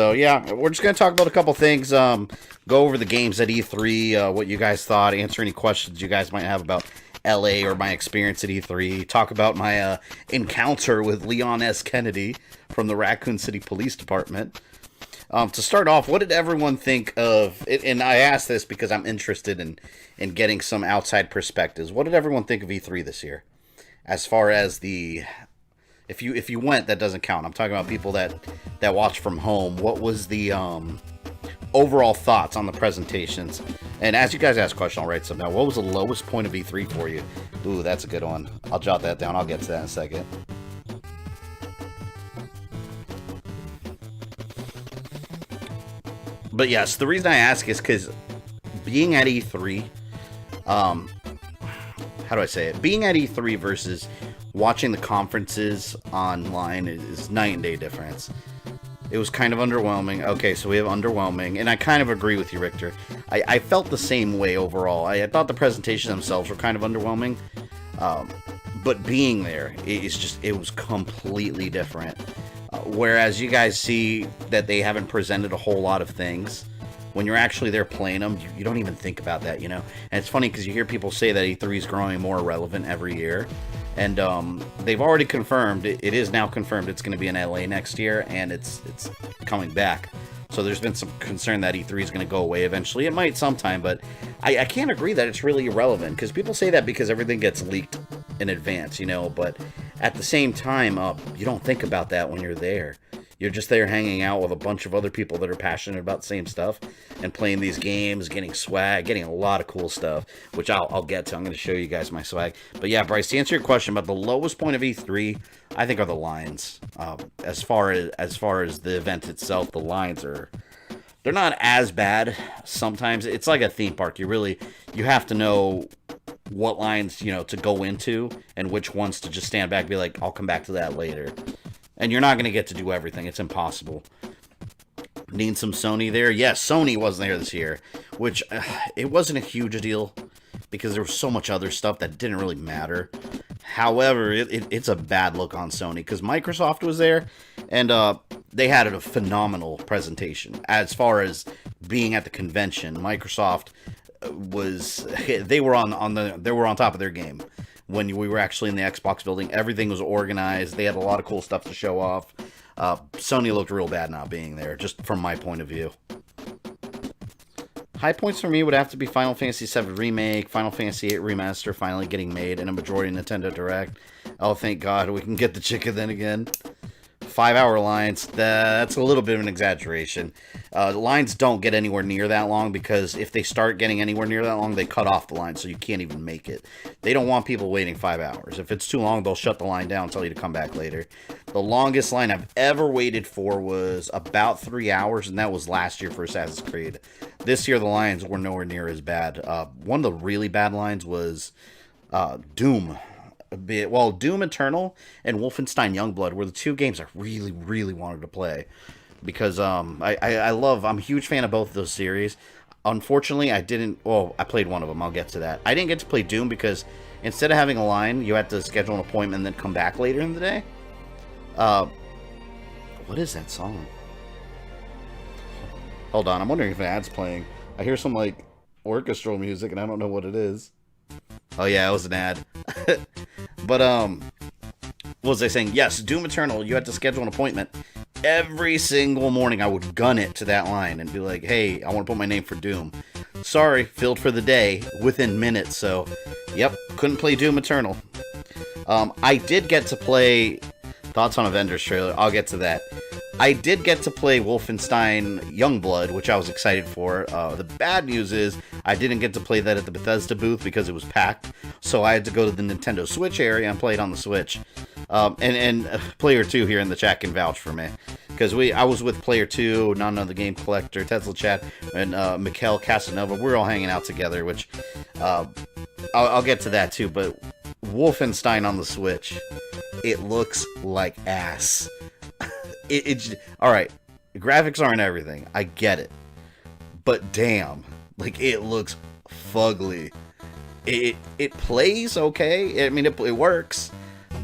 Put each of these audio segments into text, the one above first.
So yeah, we're just gonna talk about a couple things. Go over the games at E3, what you guys thought, answer any questions you guys might have about LA or my experience at E3. Talk about my encounter with Leon S. Kennedy from the Raccoon City Police Department. To start off, what did everyone think of? And I asked this because I'm interested in getting some outside perspectives. What did everyone think of E3 this year? As far as the if you went, that doesn't count. I'm talking about people that watch from home. What was the overall thoughts on the presentations? And as you guys ask questions, I'll write some down. What was the lowest point of E3 for you? Ooh, that's a good one. I'll jot that down. I'll get to that in a second. But yes, the reason I ask is because being at E3, how do I say it? Being at E3 versus watching the conferences online is night and day difference. It was kind of underwhelming. Okay, so we have underwhelming, and I kind of agree with you, Richter. I felt the same way overall. I thought the presentations themselves were kind of underwhelming, but being there, it was completely different. Whereas you guys see that they haven't presented a whole lot of things. When you're actually there playing them, you don't even think about that, you know? And it's funny because you hear people say that E3 is growing more relevant every year. And they've already confirmed, it is now confirmed it's going to be in LA next year, and it's coming back. So there's been some concern that E3 is going to go away eventually. It might sometime, but I can't agree that it's really irrelevant, because people say that because everything gets leaked in advance, you know? But at the same time, you don't think about that when you're there. You're just there hanging out with a bunch of other people that are passionate about the same stuff and playing these games, getting swag, getting a lot of cool stuff, which I'll get to. I'm going to show you guys my swag. But yeah, Bryce, to answer your question about the lowest point of E3, I think are the lines. As far as the event itself, the lines they're not as bad. Sometimes it's like a theme park. You have to know what lines, to go into and which ones to just stand back and be like, I'll come back to that later. And you're not going to get to do everything. It's impossible. Need some Sony there? Yes, Sony wasn't there this year, which it wasn't a huge deal because there was so much other stuff that didn't really matter. However, it's a bad look on Sony because Microsoft was there, and they had a phenomenal presentation. As far as being at the convention, Microsoft they were on top of their game. When we were actually in the Xbox building, everything was organized. They had a lot of cool stuff to show off. Sony looked real bad not being there, just from my point of view. High points for me would have to be Final Fantasy VII Remake, Final Fantasy VIII Remaster finally getting made, and a majority Nintendo Direct. Oh, thank God, we can get the chicken then again. 5-hour lines, that's a little bit of an exaggeration. The lines don't get anywhere near that long because if they start getting anywhere near that long, they cut off the line so you can't even make it. They don't want people waiting 5 hours. If it's too long, they'll shut the line down and tell you to come back later. The longest line I've ever waited for was about 3 hours, and that was last year for Assassin's Creed. This year, the lines were nowhere near as bad. One of the really bad lines was Doom. Doom Eternal and Wolfenstein Youngblood were the two games I really, really wanted to play because I'm a huge fan of both of those series. Unfortunately, I played one of them. I'll get to that. I didn't get to play Doom because instead of having a line, you had to schedule an appointment and then come back later in the day. What is that song? Hold on, I'm wondering if an ad's playing. I hear some orchestral music and I don't know what it is. Oh yeah, it was an ad. But what was I saying? Yes, Doom Eternal, you had to schedule an appointment. Every single morning I would gun it to that line and be like, hey, I want to put my name for Doom. Sorry, filled for the day within minutes, so yep, couldn't play Doom Eternal. I did get to play Thoughts on Avengers trailer, I'll get to that. I did get to play Wolfenstein Youngblood, which I was excited for. The bad news is I didn't get to play that at the Bethesda booth because it was packed. So I had to go to the Nintendo Switch area and play it on the Switch. And Player 2 here in the chat can vouch for me. Because I was with Player 2, NotAnother GameCollector, Tesla Chat, and Mikkel Casanova. We were all hanging out together, which I'll get to that too. But Wolfenstein on the Switch, it looks like ass. Alright, the graphics aren't everything, I get it, but damn, it looks fugly. It plays okay, I mean it works,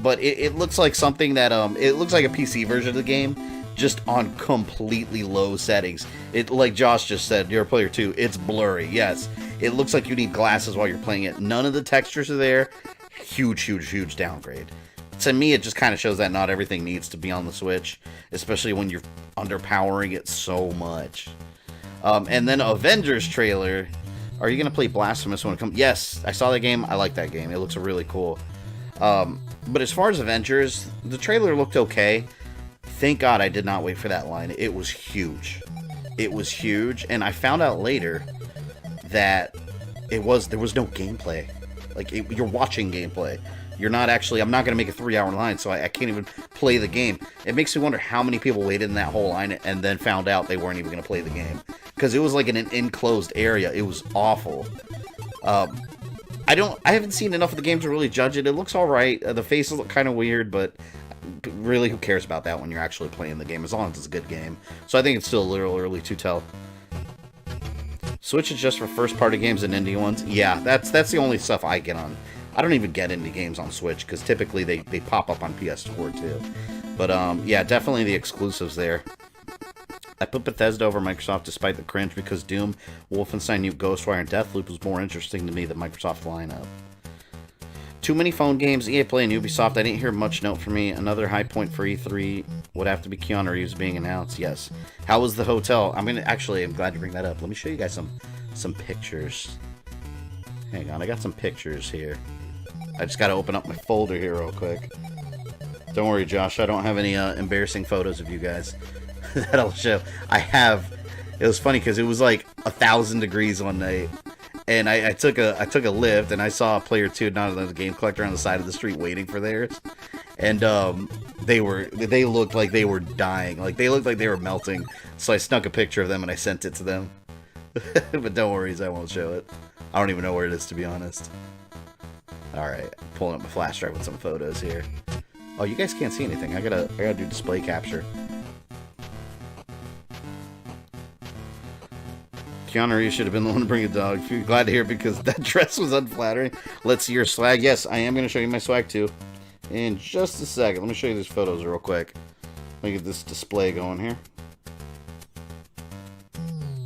but it looks like something that it looks like a PC version of the game, just on completely low settings. It, like Josh just said, you're a player 2, it's blurry. Yes, it looks like you need glasses while you're playing it. None of the textures are there. Huge downgrade. To me, it just kind of shows that not everything needs to be on the Switch, especially when you're underpowering it so much. And then Avengers trailer. Are you going to play Blasphemous when it comes? Yes, I saw that game. I like that game. It looks really cool. But as far as Avengers, the trailer looked okay. Thank God I did not wait for that line. It was huge. It was huge, and I found out later that there was no gameplay. Like, you're watching gameplay. You're not actually... I'm not going to make a 3-hour line, so I can't even play the game. It makes me wonder how many people waited in that whole line and then found out they weren't even going to play the game. Because it was like in an enclosed area. It was awful. I haven't seen enough of the game to really judge it. It looks alright. The faces look kind of weird, but really, who cares about that when you're actually playing the game, as long as it's a good game. So I think it's still a little early to tell. Switch is just for first-party games and indie ones. Yeah, that's the only stuff I get on. I don't even get indie games on Switch, because typically they pop up on PS4 too. But yeah, definitely the exclusives there. I put Bethesda over Microsoft despite the cringe, because Doom, Wolfenstein, New Ghostwire, and Deathloop was more interesting to me than Microsoft lineup. Too many phone games, EA Play and Ubisoft. I didn't hear much note from me. Another high point for E3 would have to be Keanu Reeves being announced. Yes. How was the hotel? I'm glad to bring that up. Let me show you guys some pictures. Hang on, I got some pictures here. I just got to open up my folder here real quick. Don't worry, Josh. I don't have any embarrassing photos of you guys that I'll show. It was funny because it was like 1,000 degrees one night. And I took a lift, and I saw a player 2, NotAnother GameCollector, on the side of the street waiting for theirs. And they looked like they were dying. Like, they looked like they were melting. So I snuck a picture of them, and I sent it to them. But don't worry, I won't show it. I don't even know where it is, to be honest. Alright, pulling up my flash drive with some photos here. Oh, you guys can't see anything. I gotta do display capture. Keanu Reeves should have been the one to bring a dog. Glad to hear, because that dress was unflattering. Let's see your swag. Yes, I am going to show you my swag too in just a second. Let me show you these photos real quick. Let me get this display going here.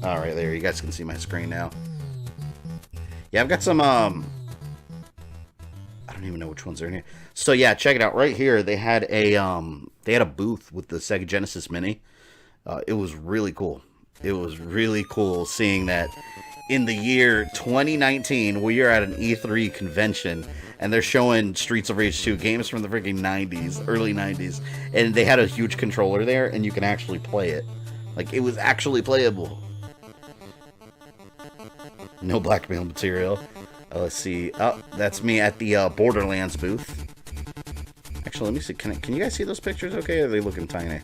Alright, there. You guys can see my screen now. Yeah, I've got some, I don't even know which ones are in here. So yeah, check it out. Right here, they had a booth with the Sega Genesis Mini. It was really cool. It was really cool seeing that in the year 2019, we are at an E3 convention, and they're showing Streets of Rage 2, games from the freaking 90s, early 90s, and they had a huge controller there, and you can actually play it. Like, it was actually playable. No blackmail material. Let's see. Oh, that's me at the Borderlands booth. Actually, let me see. Can you guys see those pictures okay? Or are they looking tiny?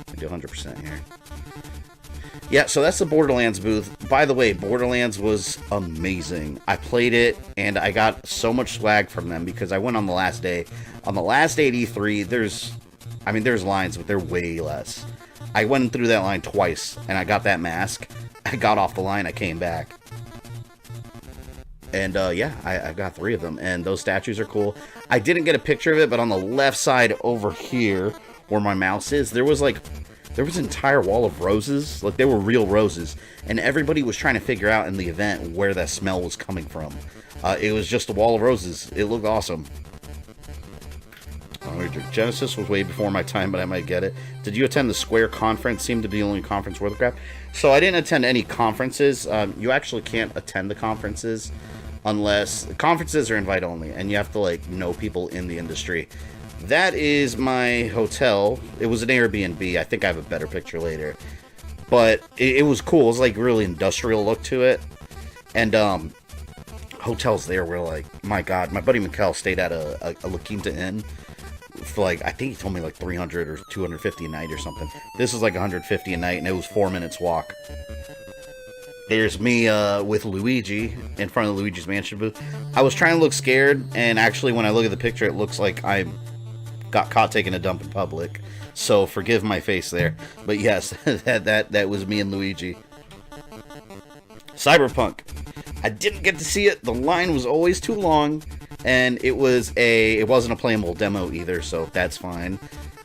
I do 100% here. Yeah, so that's the Borderlands booth. By the way, Borderlands was amazing. I played it, and I got so much swag from them because I went on the last day. On the last day at E3, there's lines, but they're way less. I went through that line twice, and I got that mask. I got off the line, I came back. And, yeah, I got 3 of them, and those statues are cool. I didn't get a picture of it, but on the left side over here, where my mouse is, there was an entire wall of roses. Like, they were real roses. And everybody was trying to figure out in the event where that smell was coming from. It was just a wall of roses. It looked awesome. Genesis was way before my time, but I might get it. Did you attend the Square conference? Seemed to be the only conference worth the crap. So I didn't attend any conferences. You actually can't attend the conferences unless... Conferences are invite only, and you have to, like, know people in the industry. That is my hotel. It was an Airbnb. I think I have a better picture later. But it was cool. It was like really industrial look to it. And hotels there were like, my God, my buddy Mikkel stayed at a La Quinta Inn for like, I think he told me like 300 or 250 a night or something. This was like 150 a night, and it was 4 minutes walk. There's me with Luigi in front of Luigi's Mansion booth. I was trying to look scared, and actually when I look at the picture, it looks like I got caught taking a dump in public. So forgive my face there. But yes, that was me and Luigi. Cyberpunk. I didn't get to see it. The line was always too long, and it wasn't a playable demo either, so that's fine.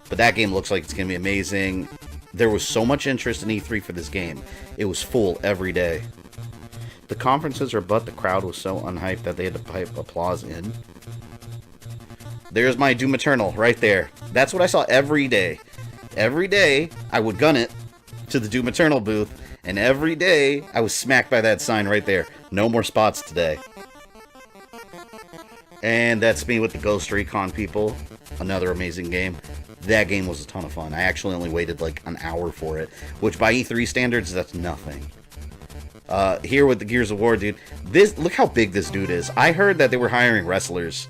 But that game looks like it's going to be amazing. There was so much interest in E3 for this game. It was full every day. The conferences are but the crowd was so unhyped that they had to pipe applause in. There's my Doom Eternal right there. That's what I saw every day. Every day, I would gun it to the Doom Eternal booth, and every day, I was smacked by that sign right there. No more spots today. And that's me with the Ghost Recon people. Another amazing game. That game was a ton of fun. I actually only waited like an hour for it, which by E3 standards, that's nothing. Here with the Gears of War, dude. Look how big this dude is. I heard that they were hiring wrestlers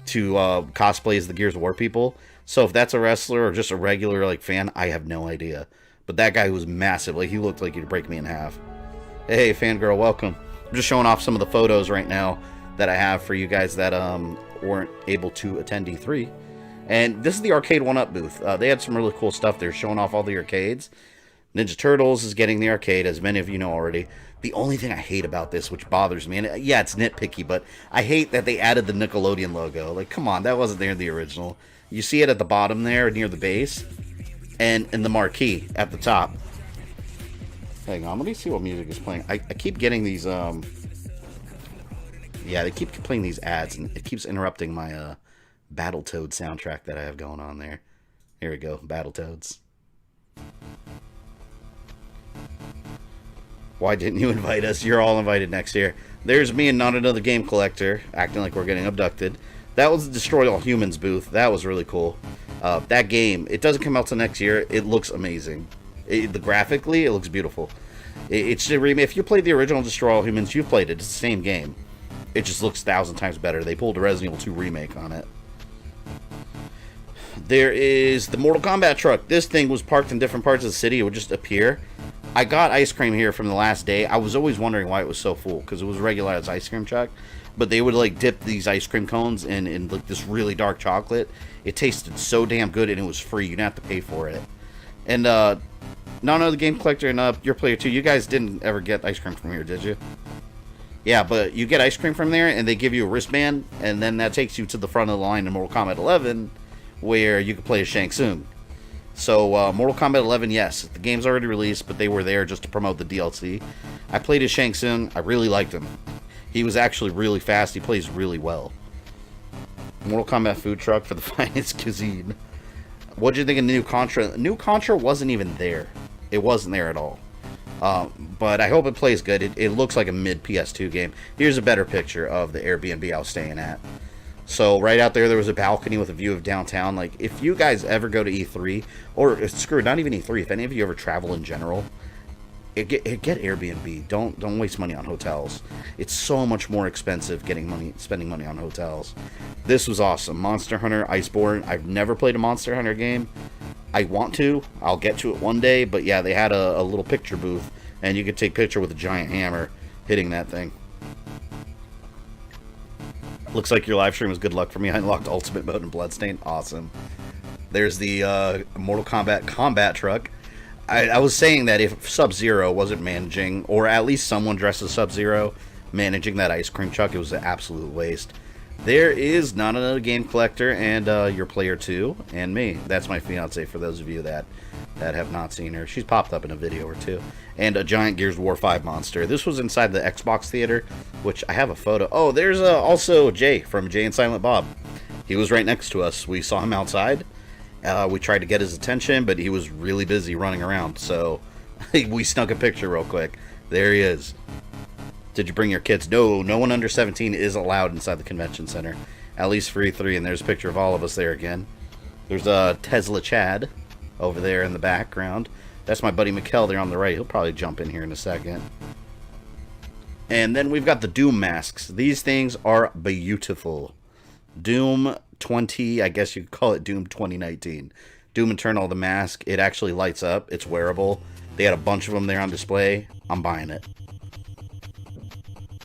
to cosplay as the Gears of War people. So if that's a wrestler or just a regular like fan, I have no idea. But that guy was massive. Like, he looked like he'd break me in half. Hey, fangirl, welcome. I'm just showing off some of the photos right now that I have for you guys that weren't able to attend E3. And this is the Arcade 1-Up booth. They had some really cool stuff there, showing off all the arcades. Ninja Turtles is getting the arcade, as many of you know already. The only thing I hate about this, which bothers me, and yeah, it's nitpicky, but I hate that they added the Nickelodeon logo. Like, come on, that wasn't there in the original. You see it at the bottom there, near the base, and in the marquee at the top. Hang on, let me see what music is playing. I keep getting these, yeah, they keep playing these ads, and it keeps interrupting my, Battletoad soundtrack that I have going on there. Here we go, Battletoads. Why didn't you invite us? You're all invited next year. There's me and NotAnother Game Collector, acting like we're getting abducted. That was the Destroy All Humans booth. That was really cool. That game, it doesn't come out till next year. It looks amazing. Graphically, it looks beautiful. It's the remake. If you played the original Destroy All Humans, you've played it. It's the same game. It just looks 1,000 times better. They pulled a Resident Evil 2 remake on it. There is the Mortal Kombat truck. This thing was parked in different parts of the city. It would just appear. I got ice cream here from the last day. I was always wondering why it was so full, because it was Regalado's ice cream truck. But they would like dip these ice cream cones in like this really dark chocolate. It tasted so damn good, and it was free. You didn't have to pay for it. And NotAnother Game Collector and your player too. You guys didn't ever get ice cream from here, did you? Yeah, but you get ice cream from there, and they give you a wristband, and then that takes you to the front of the line in Mortal Kombat 11, where you can play as Shang Tsung. So, Mortal Kombat 11, yes, the game's already released, but they were there just to promote the DLC. I played as Shang Tsung. I really liked him. He was actually really fast. He plays really well. Mortal Kombat food truck for the finest cuisine. What did you think of New Contra? New Contra wasn't even there. It wasn't there at all. But I hope it plays good. It looks like a mid-PS2 game. Here's a better picture of the Airbnb I was staying at. So right out there was a balcony with a view of downtown. Like, if you guys ever go to E3, or screw it, not even E3, if any of you ever travel in general, get Airbnb. Don't waste money on hotels. It's so much more expensive spending money on hotels. This was awesome. Monster Hunter Iceborne. I've never played a Monster Hunter game. I want to. I'll get to it one day. But yeah, they had a little picture booth, and you could take a picture with a giant hammer hitting that thing. Looks like your live stream was good luck for me. I unlocked Ultimate Mode and Bloodstain. Awesome. There's the Mortal Kombat combat truck. I was saying that if Sub-Zero wasn't managing, or at least someone dressed as Sub-Zero managing that ice cream truck, it was an absolute waste. There is NotAnother Game Collector and your player 2 and me. That's my fiance, for those of you that have not seen her. She's popped up in a video or two. And a giant Gears of War 5 monster. This was inside the Xbox Theater, which I have a photo. Oh, there's also Jay from Jay and Silent Bob. He was right next to us. We saw him outside. We tried to get his attention, but he was really busy running around. So we snuck a picture real quick. There he is. Did you bring your kids? No one under 17 is allowed inside the convention center. At least for E3, and there's a picture of all of us there again. There's Tesla Chad over there in the background. That's my buddy Mikkel there on the right. He'll probably jump in here in a second. And then we've got the Doom masks. These things are beautiful. Doom 20, I guess you could call it Doom 2019. Doom Eternal, the mask. It actually lights up. It's wearable. They had a bunch of them there on display. I'm buying it.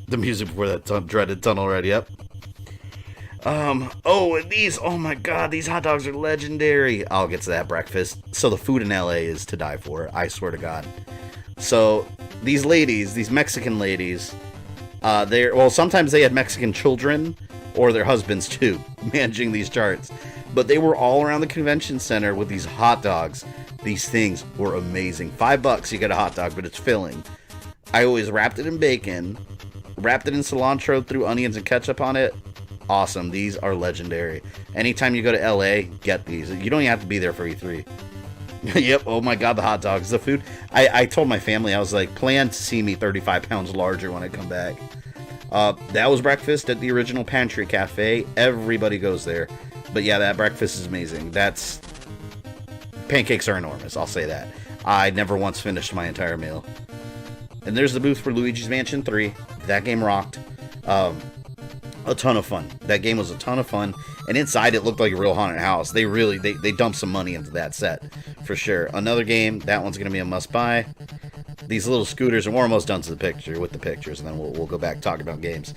The music before that dreaded tunnel already up. Oh, and these, oh my god, these hot dogs are legendary. I'll get to that breakfast. So the food in LA is to die for, I swear to god. So, these ladies, these Mexican ladies, well, sometimes they had Mexican children, or their husbands too, managing these charts. But they were all around the convention center with these hot dogs. These things were amazing. $5, you get a hot dog, but it's filling. I always wrapped it in bacon, wrapped it in cilantro, threw onions and ketchup on it. Awesome. These are legendary. Anytime you go to LA, get these. You don't even have to be there for E3. Yep. Oh my God, the hot dogs, the food. I told my family, I was like, plan to see me 35 pounds larger when I come back. That was breakfast at the original Pantry Cafe. Everybody goes there. But yeah, that breakfast is amazing. Pancakes are enormous, I'll say that. I never once finished my entire meal. And there's the booth for Luigi's Mansion 3. That game rocked. A ton of fun. That game was a ton of fun. And inside it looked like a real haunted house. They dumped some money into that set, for sure. Another game, that one's going to be a must-buy. These little scooters, and we're almost done to the picture with the pictures, and then we'll go back talking about games.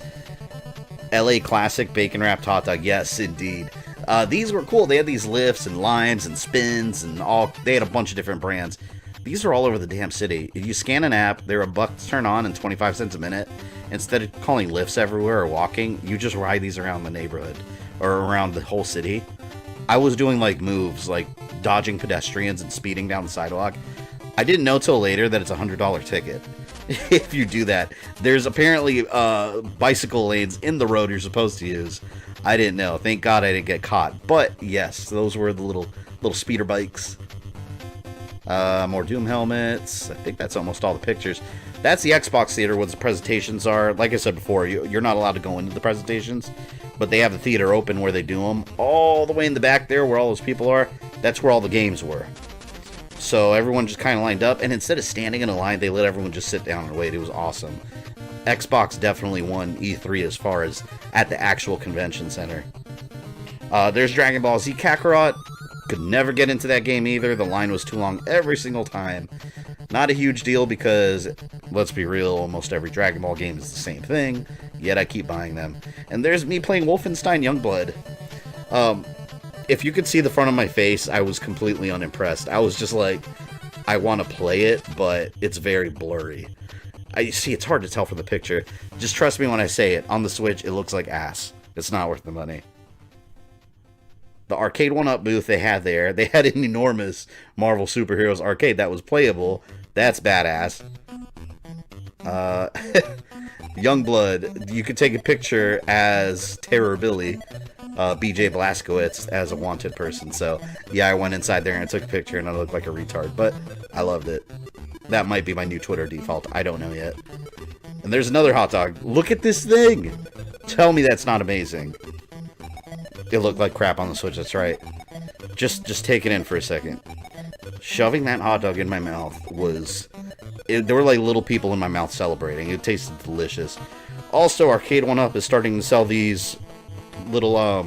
LA Classic Bacon Wrapped Hot Dog. Yes, indeed. These were cool. They had these lifts and lines and spins and all. They had a bunch of different brands. These are all over the damn city. If you scan an app, they're $1 to turn on and 25 cents a minute. Instead of calling lifts everywhere or walking, you just ride these around the neighborhood or around the whole city. I was doing like moves, like dodging pedestrians and speeding down the sidewalk. I didn't know till later that it's a $100 ticket. If you do that, there's apparently bicycle lanes in the road you're supposed to use. I didn't know. Thank God I didn't get caught. But yes, those were the little speeder bikes. More Doom helmets. I think that's almost all the pictures. That's the Xbox theater where the presentations are. Like I said before, you're not allowed to go into the presentations, but they have the theater open where they do them. All the way in the back there where all those people are, that's where all the games were. So everyone just kind of lined up, and instead of standing in a line, they let everyone just sit down and wait. It was awesome. Xbox definitely won E3 as far as at the actual convention center. There's Dragon Ball Z Kakarot. Could never get into that game either. The line was too long every single time. Not a huge deal because, let's be real, almost every Dragon Ball game is the same thing, yet I keep buying them. And there's me playing Wolfenstein Youngblood. If you could see the front of my face, I was completely unimpressed. I was just like, I want to play it, but it's very blurry. It's hard to tell from the picture. Just trust me when I say it. On the Switch, it looks like ass. It's not worth the money. The arcade 1-up booth they had there, they had an enormous Marvel Superheroes arcade that was playable. That's badass. Youngblood, you could take a picture as Terror Billy, BJ Blazkowicz as a wanted person. So, yeah, I went inside there and I took a picture and I looked like a retard, but I loved it. That might be my new Twitter default. I don't know yet. And there's another hot dog. Look at this thing. Tell me that's not amazing. It looked like crap on the Switch, that's right. Just take it in for a second. Shoving that hot dog in my mouth was... there were like little people in my mouth celebrating. It tasted delicious. Also, Arcade 1-Up is starting to sell these little,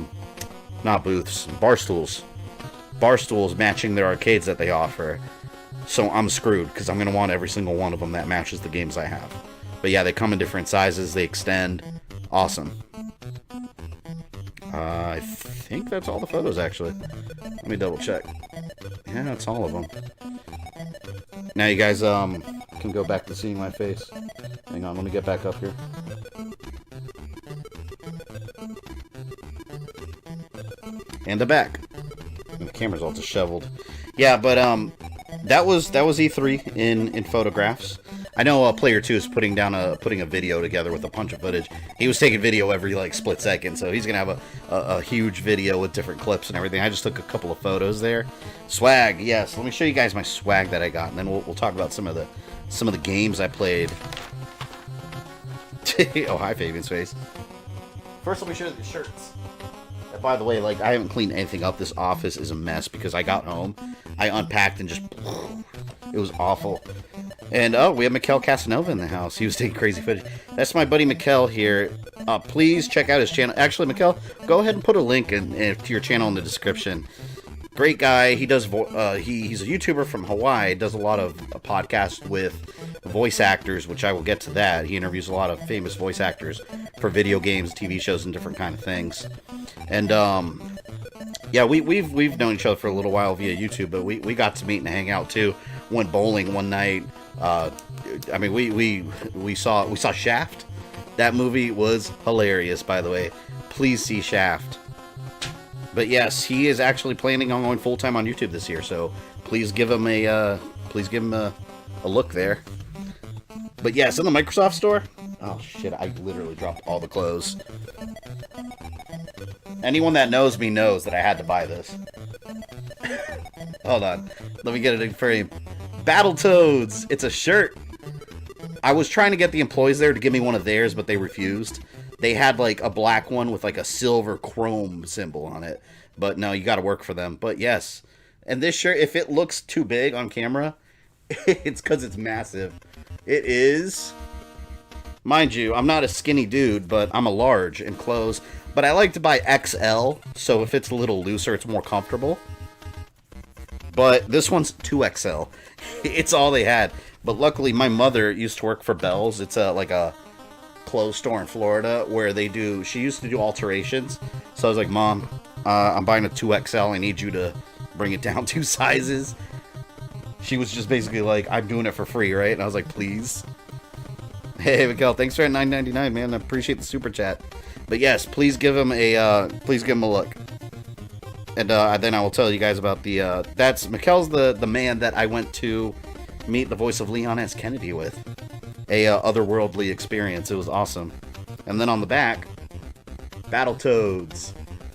not booths, bar stools. Bar stools matching their arcades that they offer. So I'm screwed, because I'm going to want every single one of them that matches the games I have. But yeah, they come in different sizes, they extend. Awesome. I think that's all the photos, actually. Let me double check. Yeah, that's all of them. Now you guys can go back to seeing my face. Hang on, let me get back up here. And the back. And the camera's all disheveled. Yeah, but that was E3 in photographs. I know Player 2 is putting a video together with a bunch of footage. He was taking video every like split second, so he's gonna have a huge video with different clips and everything. I just took a couple of photos there. Swag, yes. Let me show you guys my swag that I got, and then we'll talk about some of the games I played. Oh, hi, Fabian's face. First, let me show you the shirts. And by the way, like, I haven't cleaned anything up. This office is a mess because I got home, I unpacked and just it was awful. And, oh, we have Mikkel Casanova in the house. He was taking crazy footage. That's my buddy Mikkel here. Please check out his channel. Actually, Mikkel, go ahead and put a link to your channel in the description. Great guy. He does. He's a YouTuber from Hawaii. Does a lot of podcasts with voice actors, which I will get to that. He interviews a lot of famous voice actors for video games, TV shows, and different kind of things. And, yeah, we've known each other for a little while via YouTube, but we got to meet and hang out, too. Went bowling one night. I mean, we saw Shaft. That movie was hilarious, by the way. Please see Shaft. But yes, he is actually planning on going full-time on YouTube this year, so please give him a look there. But yes, in the Microsoft store. Oh shit! I literally dropped all the clothes. Anyone that knows me knows that I had to buy this. Hold on, let me get it in frame. Battletoads. It's a shirt. I was trying to get the employees there to give me one of theirs, but they refused. They had like a black one with like a silver chrome symbol on it. But no, you got to work for them. But yes, and this shirt, if it looks too big on camera, it's because it's massive. It is. Mind you, I'm not a skinny dude, but I'm a large in clothes. But I like to buy XL, so if it's a little looser, it's more comfortable. But this one's 2XL. It's all they had. But luckily, my mother used to work for Bell's. It's like a clothes store in Florida where she used to do alterations. So I was like, Mom, I'm buying a 2XL. I need you to bring it down 2 sizes. She was just basically like, I'm doing it for free, right? And I was like, please. Hey, Miguel, thanks for that $9.99, man. I appreciate the super chat. But yes, please give him a look. And then I will tell you guys about that's Mikkel's the man that I went to meet the voice of Leon S. Kennedy with. A otherworldly experience. It was awesome. And then on the back, Battletoads.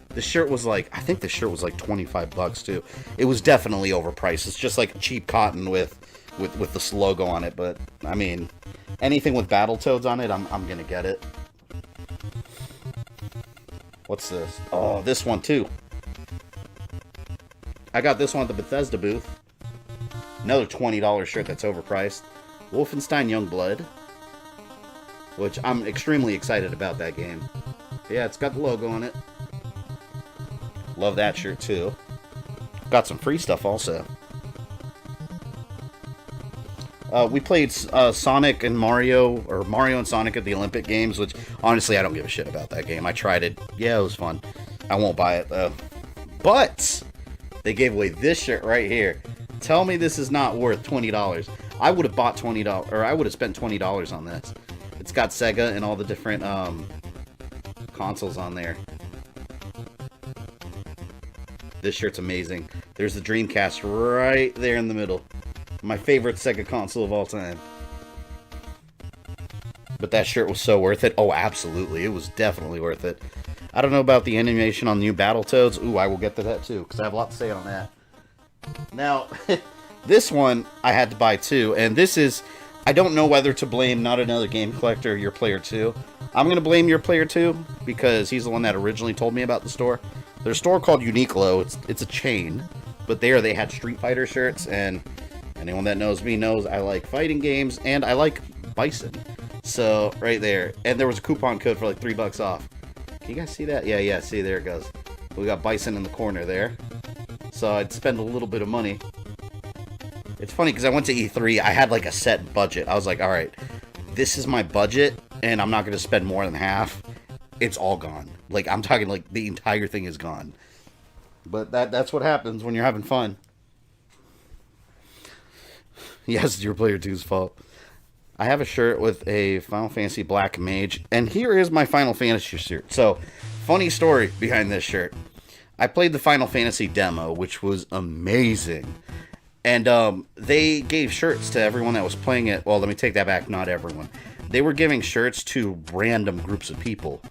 The shirt was like, I think the shirt was like $25 too. It was definitely overpriced. It's just like cheap cotton with this logo on it. But I mean, anything with Battletoads on it, I'm gonna get it. What's this? Oh, this one too. I got this one at the Bethesda booth. Another $20 shirt that's overpriced. Wolfenstein Youngblood. Which I'm extremely excited about that game. Yeah, it's got the logo on it. Love that shirt too. Got some free stuff also. We played Sonic and Mario, or Mario and Sonic at the Olympic Games, which honestly I don't give a shit about that game. I tried it. Yeah, it was fun. I won't buy it though. But they gave away this shirt right here. Tell me this is not worth $20. I would have bought $20, or I would have spent $20 on this. It's got Sega and all the different consoles on there. This shirt's amazing. There's the Dreamcast right there in the middle. My favorite Sega console of all time. But that shirt was so worth it. Oh, absolutely. It was definitely worth it. I don't know about the animation on new Battletoads. Ooh, I will get to that too, because I have a lot to say on that. Now, this one I had to buy too, and this is... I don't know whether to blame NotAnother Game Collector or your player 2. I'm going to blame your player 2, because he's the one that originally told me about the store. There's a store called Uniqlo. It's a chain, but there they had Street Fighter shirts, and anyone that knows me knows I like fighting games, and I like Bison. So, right there. And there was a coupon code for like $3 off. Can you guys see that? Yeah, see, there it goes. We got Bison in the corner there. So I'd spend a little bit of money. It's funny, because I went to E3, I had like a set budget. I was like, alright, this is my budget, and I'm not going to spend more than half. It's all gone. Like, I'm talking like the entire thing is gone. But that's what happens when you're having fun. Yes, it's your player 2's fault. I have a shirt with a Final Fantasy Black Mage, and here is my Final Fantasy shirt. So, funny story behind this shirt. I played the Final Fantasy demo, which was amazing. And they gave shirts to everyone that was playing it. Well, let me take that back, not everyone. They were giving shirts to random groups of people.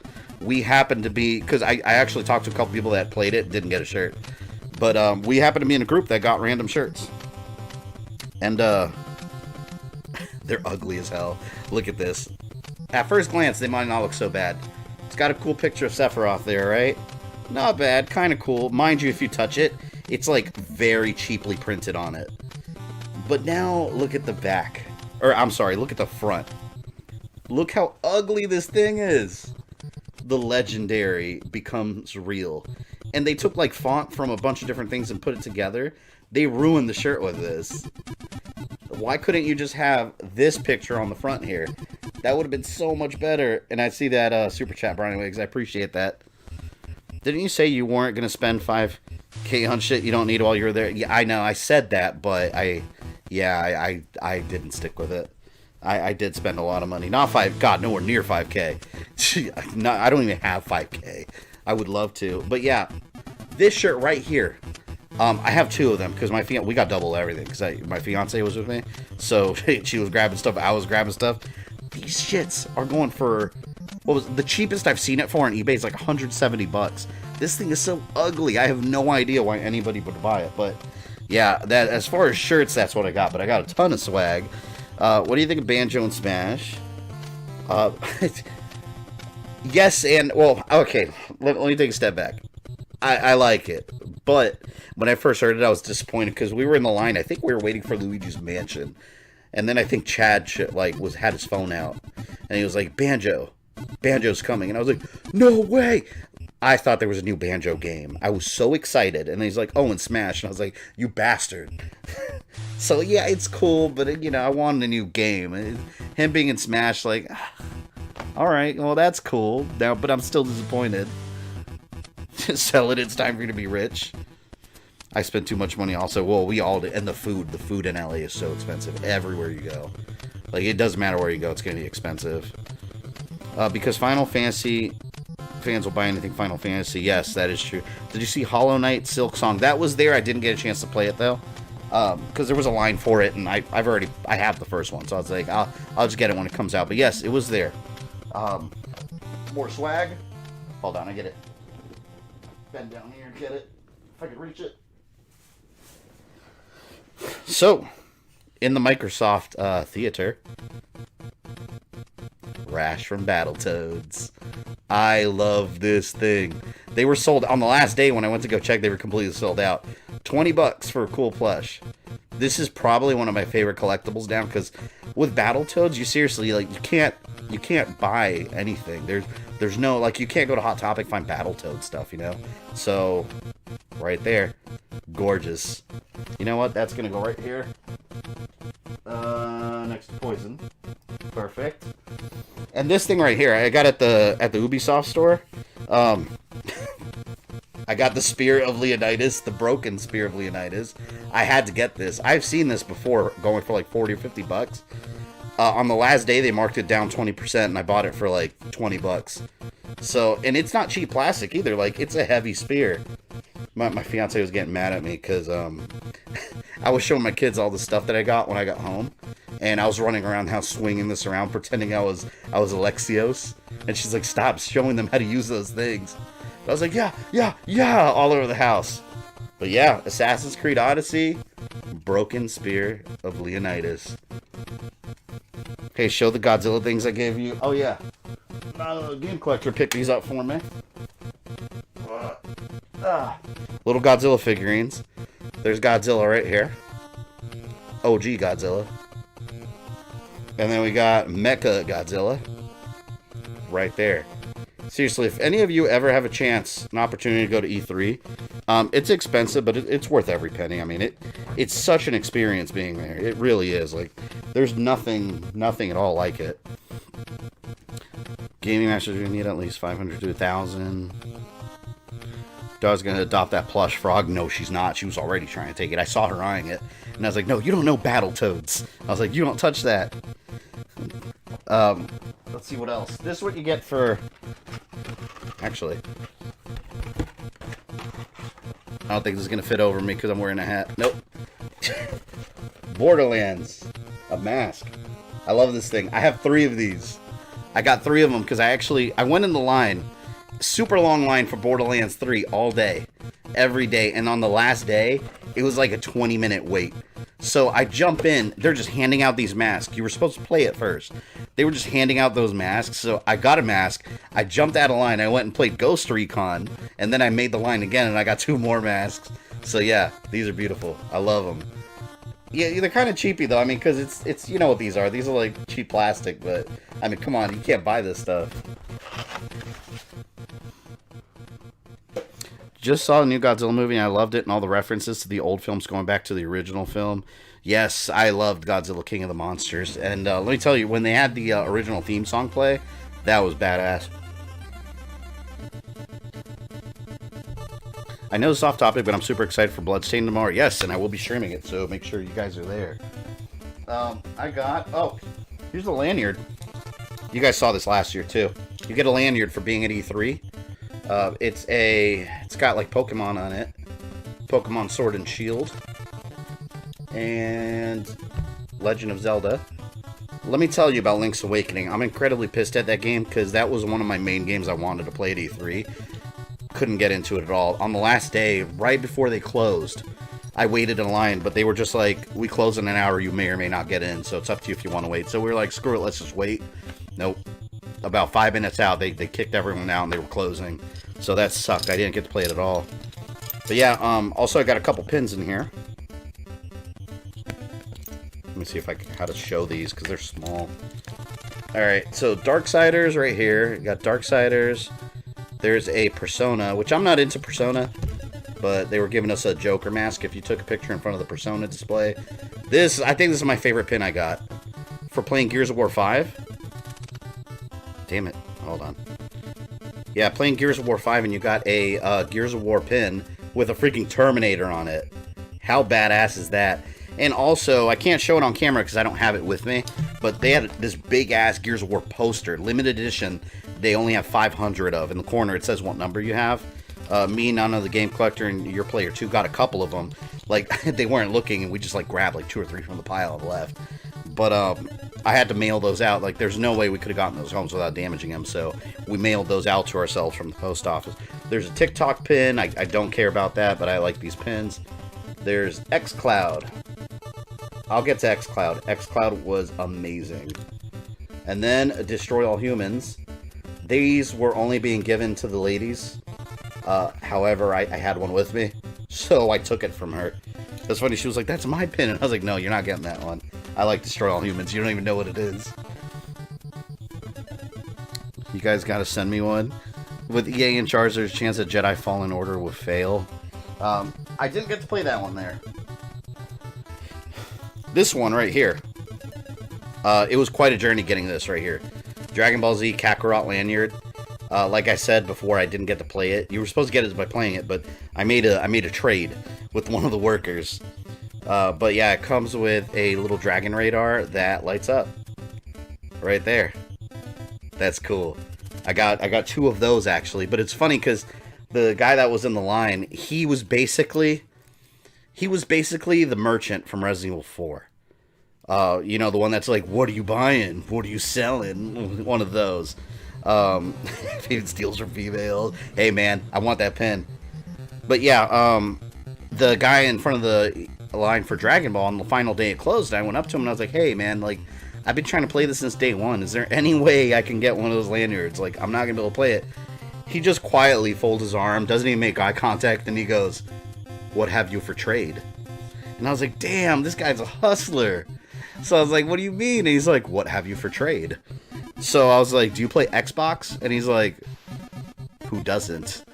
We happened to be, because I actually talked to a couple people that played it, didn't get a shirt. But we happened to be in a group that got random shirts. And they're ugly as hell. Look at this. At first glance, they might not look so bad. It's got a cool picture of Sephiroth there, right? Not bad, kind of cool. Mind you, if you touch it, it's like very cheaply printed on it. But now, look at the back. Or, I'm sorry, look at the front. Look how ugly this thing is. The legendary becomes real. And they took like font from a bunch of different things and put it together. They ruined the shirt with this. Why couldn't you just have this picture on the front here? That would have been so much better. And I see that super chat, Brian Wiggs. I appreciate that. Didn't you say you weren't going to spend $5K on shit you don't need while you're there? Yeah, I know. I said that, but I didn't stick with it. I did spend a lot of money. Not nowhere near 5K. No, I don't even have 5K. I would love to. But yeah, this shirt right here. I have two of them because we got double everything because my fiance was with me, so she was grabbing stuff, I was grabbing stuff. These shits are going for, what was the cheapest I've seen it for on eBay is like $170. This thing is so ugly. I have no idea why anybody would buy it, but yeah, that as far as shirts, that's what I got. But I got a ton of swag. What do you think of Banjo and Smash? Yes, and well, okay. Let me take a step back. I like it, but when I first heard it, I was disappointed because we were in the line. I think we were waiting for Luigi's Mansion, and then I think Chad had his phone out, and he was like, Banjo's coming, and I was like, no way. I thought there was a new Banjo game. I was so excited, and he's like, oh, and Smash, and I was like, you bastard. So yeah, it's cool, but I wanted a new game. Him being in Smash, like, all right, well that's cool now, but I'm still disappointed. Sell it, it's time for you to be rich. I spent too much money also. Well, we all did. And the food in LA is so expensive everywhere you go. Like, it doesn't matter where you go, it's going to be expensive. Because Final Fantasy fans will buy anything Final Fantasy. Yes, that is true. Did you see Hollow Knight Silk Song? That was there. I didn't get a chance to play it though, because there was a line for it, and I have the first one, so I was like, I'll just get it when it comes out. But yes, it was there. More swag. Hold on, I get it. Bend down here and get it, if I could reach it. So, in the Microsoft Theater, Rash from Battletoads. I love this thing. They were sold on the last day when I went to go check. They were completely sold out. $20 for a cool plush. This is probably one of my favorite collectibles now, because with Battletoads, you seriously, like, you can't buy anything. There's no, like, you can't go to Hot Topic, find Battletoad stuff, So, right there. Gorgeous. You know what? That's gonna go right here. Next to Poison. Perfect. And this thing right here, I got at the Ubisoft store. I got the Spear of Leonidas, the broken Spear of Leonidas. I had to get this. I've seen this before, going for like $40 or $50. On the last day, they marked it down 20%, and I bought it for like $20. So, and it's not cheap plastic either. Like, it's a heavy spear. My fiance was getting mad at me because I was showing my kids all the stuff that I got when I got home, and I was running around the house swinging this around, pretending I was Alexios, and she's like, "Stop showing them how to use those things." But I was like, "Yeah," all over the house. But yeah, Assassin's Creed Odyssey, broken Spear of Leonidas. Okay, show the Godzilla things I gave you. Oh yeah, GameCollector picked these up for me. Little Godzilla figurines. There's Godzilla right here. OG Godzilla. And then we got Mecha Godzilla. Right there. Seriously, if any of you ever have a chance, an opportunity to go to E3, it's expensive, but it's worth every penny. I mean, it's such an experience being there. It really is. Like, there's nothing at all like it. Gaming Masters are going to need at least 500 to 1,000. Dog's going to adopt that plush frog. No, she's not. She was already trying to take it. I saw her eyeing it. And I was like, no, you don't know Battletoads. I was like, you don't touch that. Let's see what else. This is what you get for... Actually, I don't think this is going to fit over me because I'm wearing a hat. Nope. Borderlands. A mask. I love this thing. I have 3 of these. I got 3 of them because I went in the line. Super long line for Borderlands 3 all day. Every day. And on the last day, it was like a 20-minute wait. So I jump in. They're just handing out these masks. You were supposed to play it first. They were just handing out those masks. So I got a mask. I jumped out of line. I went and played Ghost Recon. And then I made the line again and I got 2 more masks. So yeah, these are beautiful. I love them. Yeah, they're kind of cheapy though. I mean, because it's you know what these are. These are like cheap plastic. But I mean, come on. You can't buy this stuff. Just saw the new Godzilla movie and I loved it, and all the references to the old films going back to the original film. Yes, I loved Godzilla King of the Monsters. And let me tell you, when they had the original theme song play, that was badass. I know it's off topic, but I'm super excited for Bloodstained tomorrow. Yes, and I will be streaming it, so make sure you guys are there. Here's the lanyard. You guys saw this last year, too. You get a lanyard for being at E3. It's got like Pokemon on it. Pokemon Sword and Shield, and Legend of Zelda. Let me tell you about Link's Awakening. I'm incredibly pissed at that game because that was one of my main games I wanted to play at E3. Couldn't get into it at all. On the last day, right before they closed, I waited in line, but they were just like, we close in an hour, you may or may not get in, so it's up to you if you want to wait. So we were like, screw it, let's just wait. Nope. About 5 minutes out, they kicked everyone out and they were closing. So that sucked. I didn't get to play it at all. But yeah, also I got a couple pins in here. Let me see if I can how to show these because they're small. Alright, so Darksiders right here. You got Darksiders. There's a Persona, which I'm not into Persona, but they were giving us a Joker mask if you took a picture in front of the Persona display. I think this is my favorite pin I got for playing Gears of War 5. Damn it. Hold on. Yeah, playing Gears of War 5 and you got a Gears of War pin with a freaking Terminator on it. How badass is that? And also, I can't show it on camera because I don't have it with me, but they had this big-ass Gears of War poster, limited edition. They only have 500 of. In the corner, it says what number you have. Me, NotAnother, GameCollector, and your player 2 got a couple of them. Like, they weren't looking, and we just, like, grabbed, like, 2 or 3 from the pile on the left. But, I had to mail those out. Like, there's no way we could have gotten those homes without damaging them, so we mailed those out to ourselves from the post office. There's a TikTok pin. I don't care about that, but I like these pins. There's xCloud. I'll get to xCloud. xCloud was amazing. And then Destroy All Humans. These were only being given to the ladies. However, I had one with me, so I took it from her. That's funny. She was like, that's my pin. And I was like, no, you're not getting that one. I like Destroy All Humans. You don't even know what it is. You guys got to send me one. With EA in charge, there's a chance that Jedi Fallen Order would fail. I didn't get to play that one there. This one right here. It was quite a journey getting this right here. Dragon Ball Z Kakarot lanyard. Like I said before, I didn't get to play it. You were supposed to get it by playing it, but I made a trade with one of the workers. But yeah, it comes with a little dragon radar that lights up. Right there. That's cool. I got 2 of those actually, but it's funny because the guy that was in the line, he was basically the merchant from Resident Evil 4. You know, the one that's like, what are you buying? What are you selling? One of those. If he steals from females. Hey man, I want that pin. But yeah, the guy in front of the line for Dragon Ball on the final day it closed, I went up to him and I was like, hey man, like, I've been trying to play this since day one. Is there any way I can get one of those lanyards? Like, I'm not gonna be able to play it. He just quietly folds his arm, doesn't even make eye contact, and he goes, what have you for trade? And I was like, damn, this guy's a hustler. So I was like, what do you mean? And he's like, what have you for trade? So I was like, do you play Xbox? And he's like, who doesn't?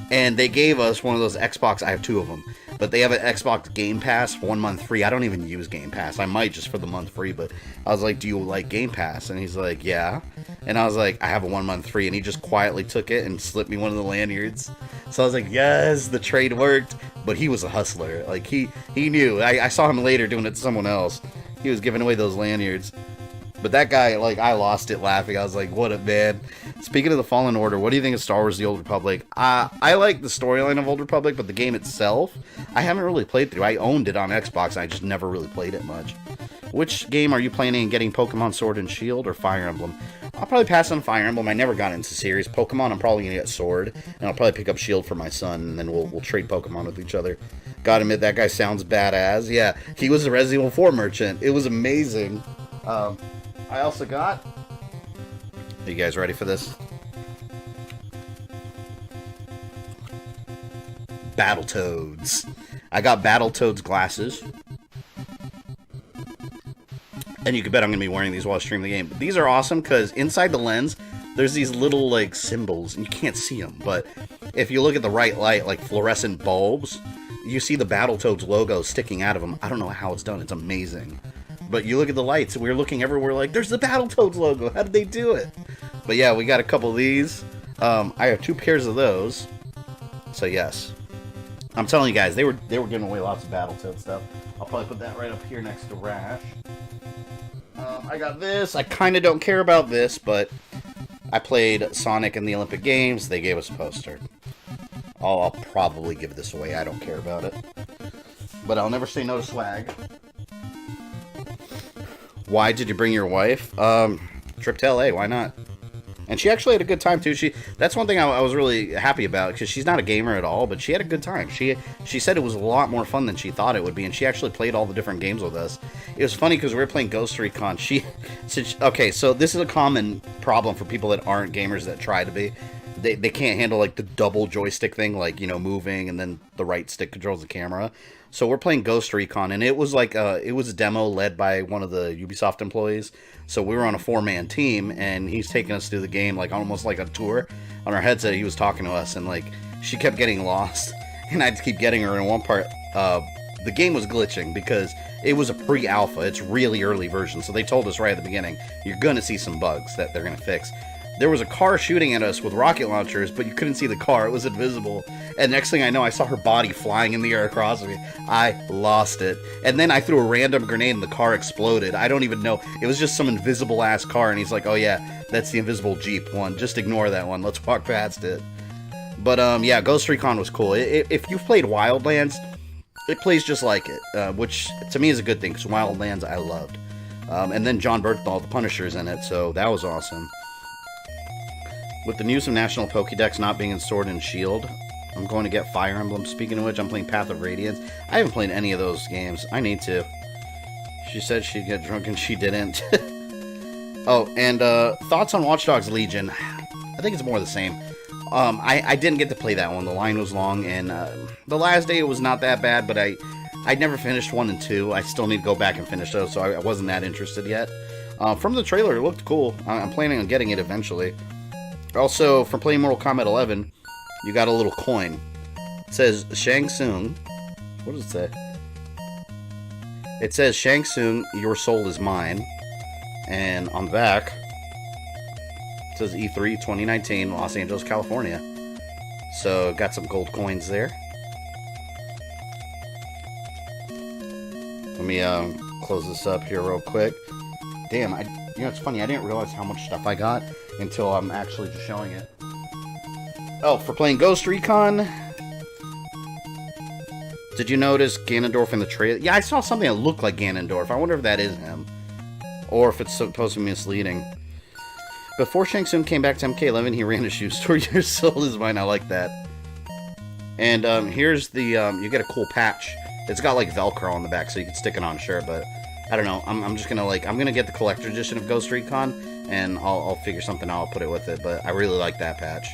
And they gave us one of those Xbox, I have 2 of them, but they have an Xbox Game Pass, 1 month free. I don't even use Game Pass. I might just for the month free, but I was like, do you like Game Pass? And he's like, yeah. And I was like, I have a 1 month free. And he just quietly took it and slipped me one of the lanyards. So I was like, yes, the trade worked. But he was a hustler. Like, he knew. I saw him later doing it to someone else. He was giving away those lanyards. But that guy, like, I lost it laughing. I was like, what a man. Speaking of the Fallen Order, what do you think of Star Wars The Old Republic? I like the storyline of Old Republic, but the game itself, I haven't really played through. I owned it on Xbox, and I just never really played it much. Which game are you planning on getting, Pokemon Sword and Shield or Fire Emblem? I'll probably pass on Fire Emblem. I never got into series. Pokemon, I'm probably going to get Sword, and I'll probably pick up Shield for my son, and then we'll trade Pokemon with each other. Gotta admit, that guy sounds badass. Yeah, he was a Resident Evil 4 merchant. It was amazing. I also got... Are you guys ready for this? Battletoads. I got Battletoads glasses. And you can bet I'm going to be wearing these while I stream the game. But these are awesome because inside the lens, there's these little, like, symbols. And you can't see them. But if you look at the right light, like fluorescent bulbs, you see the Battletoads logo sticking out of them. I don't know how it's done. It's amazing. But you look at the lights, and we were looking everywhere like, there's the Battletoads logo. How did they do it? But yeah, we got a couple of these. I have 2 pairs of those. So yes. I'm telling you guys, they were giving away lots of Battletoad stuff. I'll probably put that right up here next to Rash. I got this. I kind of don't care about this, but I played Sonic in the Olympic Games. They gave us a poster. I'll probably give this away. I don't care about it. But I'll never say no to swag. Why did you bring your wife? Trip to LA, why not? And she actually had a good time too. That's one thing I was really happy about, because she's not a gamer at all, but she had a good time. She said it was a lot more fun than she thought it would be, and she actually played all the different games with us. It was funny because we were playing Ghost Recon. Okay, so this is a common problem for people that aren't gamers that try to be. They can't handle like the double joystick thing, like, you know, moving and then the right stick controls the camera. So we're playing Ghost Recon, and it was like it was a demo led by one of the Ubisoft employees. So we were on a 4-man team, and he's taking us through the game like almost like a tour. On our headset, he was talking to us, and like she kept getting lost, and I'd keep getting her. In one part, the game was glitching because it was a pre-alpha. It's really early version, so they told us right at the beginning, you're gonna see some bugs that they're gonna fix. There was a car shooting at us with rocket launchers, but you couldn't see the car. It was invisible. And next thing I know, I saw her body flying in the air across me. I lost it. And then I threw a random grenade and the car exploded. I don't even know. It was just some invisible-ass car, and he's like, oh yeah, that's the invisible Jeep one. Just ignore that one. Let's walk past it. But yeah, Ghost Recon was cool. If you've played Wildlands, it plays just like it, which to me is a good thing, because Wildlands I loved. And then John Bernthal, the Punisher's in it, so that was awesome. With the news of National Pokédex not being stored in S.H.I.E.L.D., I'm going to get Fire Emblem. Speaking of which, I'm playing Path of Radiance. I haven't played any of those games. I need to. She said she'd get drunk and she didn't. Oh, and thoughts on Watch Dogs Legion. I think it's more the same. I didn't get to play that one. The line was long, and the last day it was not that bad, but I'd never finished 1 and 2. I still need to go back and finish those, so I wasn't that interested yet. From the trailer, it looked cool. I'm planning on getting it eventually. Also, for playing Mortal Kombat 11, you got a little coin. It says Shang Tsung. What does it say? It says Shang Tsung, your soul is mine. And on the back, it says E3 2019, Los Angeles, California. So, got some gold coins there. Let me close this up here real quick. Damn, you know, it's funny, I didn't realize how much stuff I got until I'm actually just showing it. Oh, for playing Ghost Recon, did you notice Ganondorf in the trailer? Yeah, I saw something that looked like Ganondorf. I wonder if that is him, or if it's supposed to be misleading. Before Shang Tsung came back to MK11, he ran a shoe store. Your soul is mine. I like that. And here's the, you get a cool patch. It's got like Velcro on the back, so you can stick it on a shirt, but I don't know. I'm just gonna I'm gonna get the collector edition of Ghost Recon, and I'll figure something out. I'll put it with it, but I really like that patch.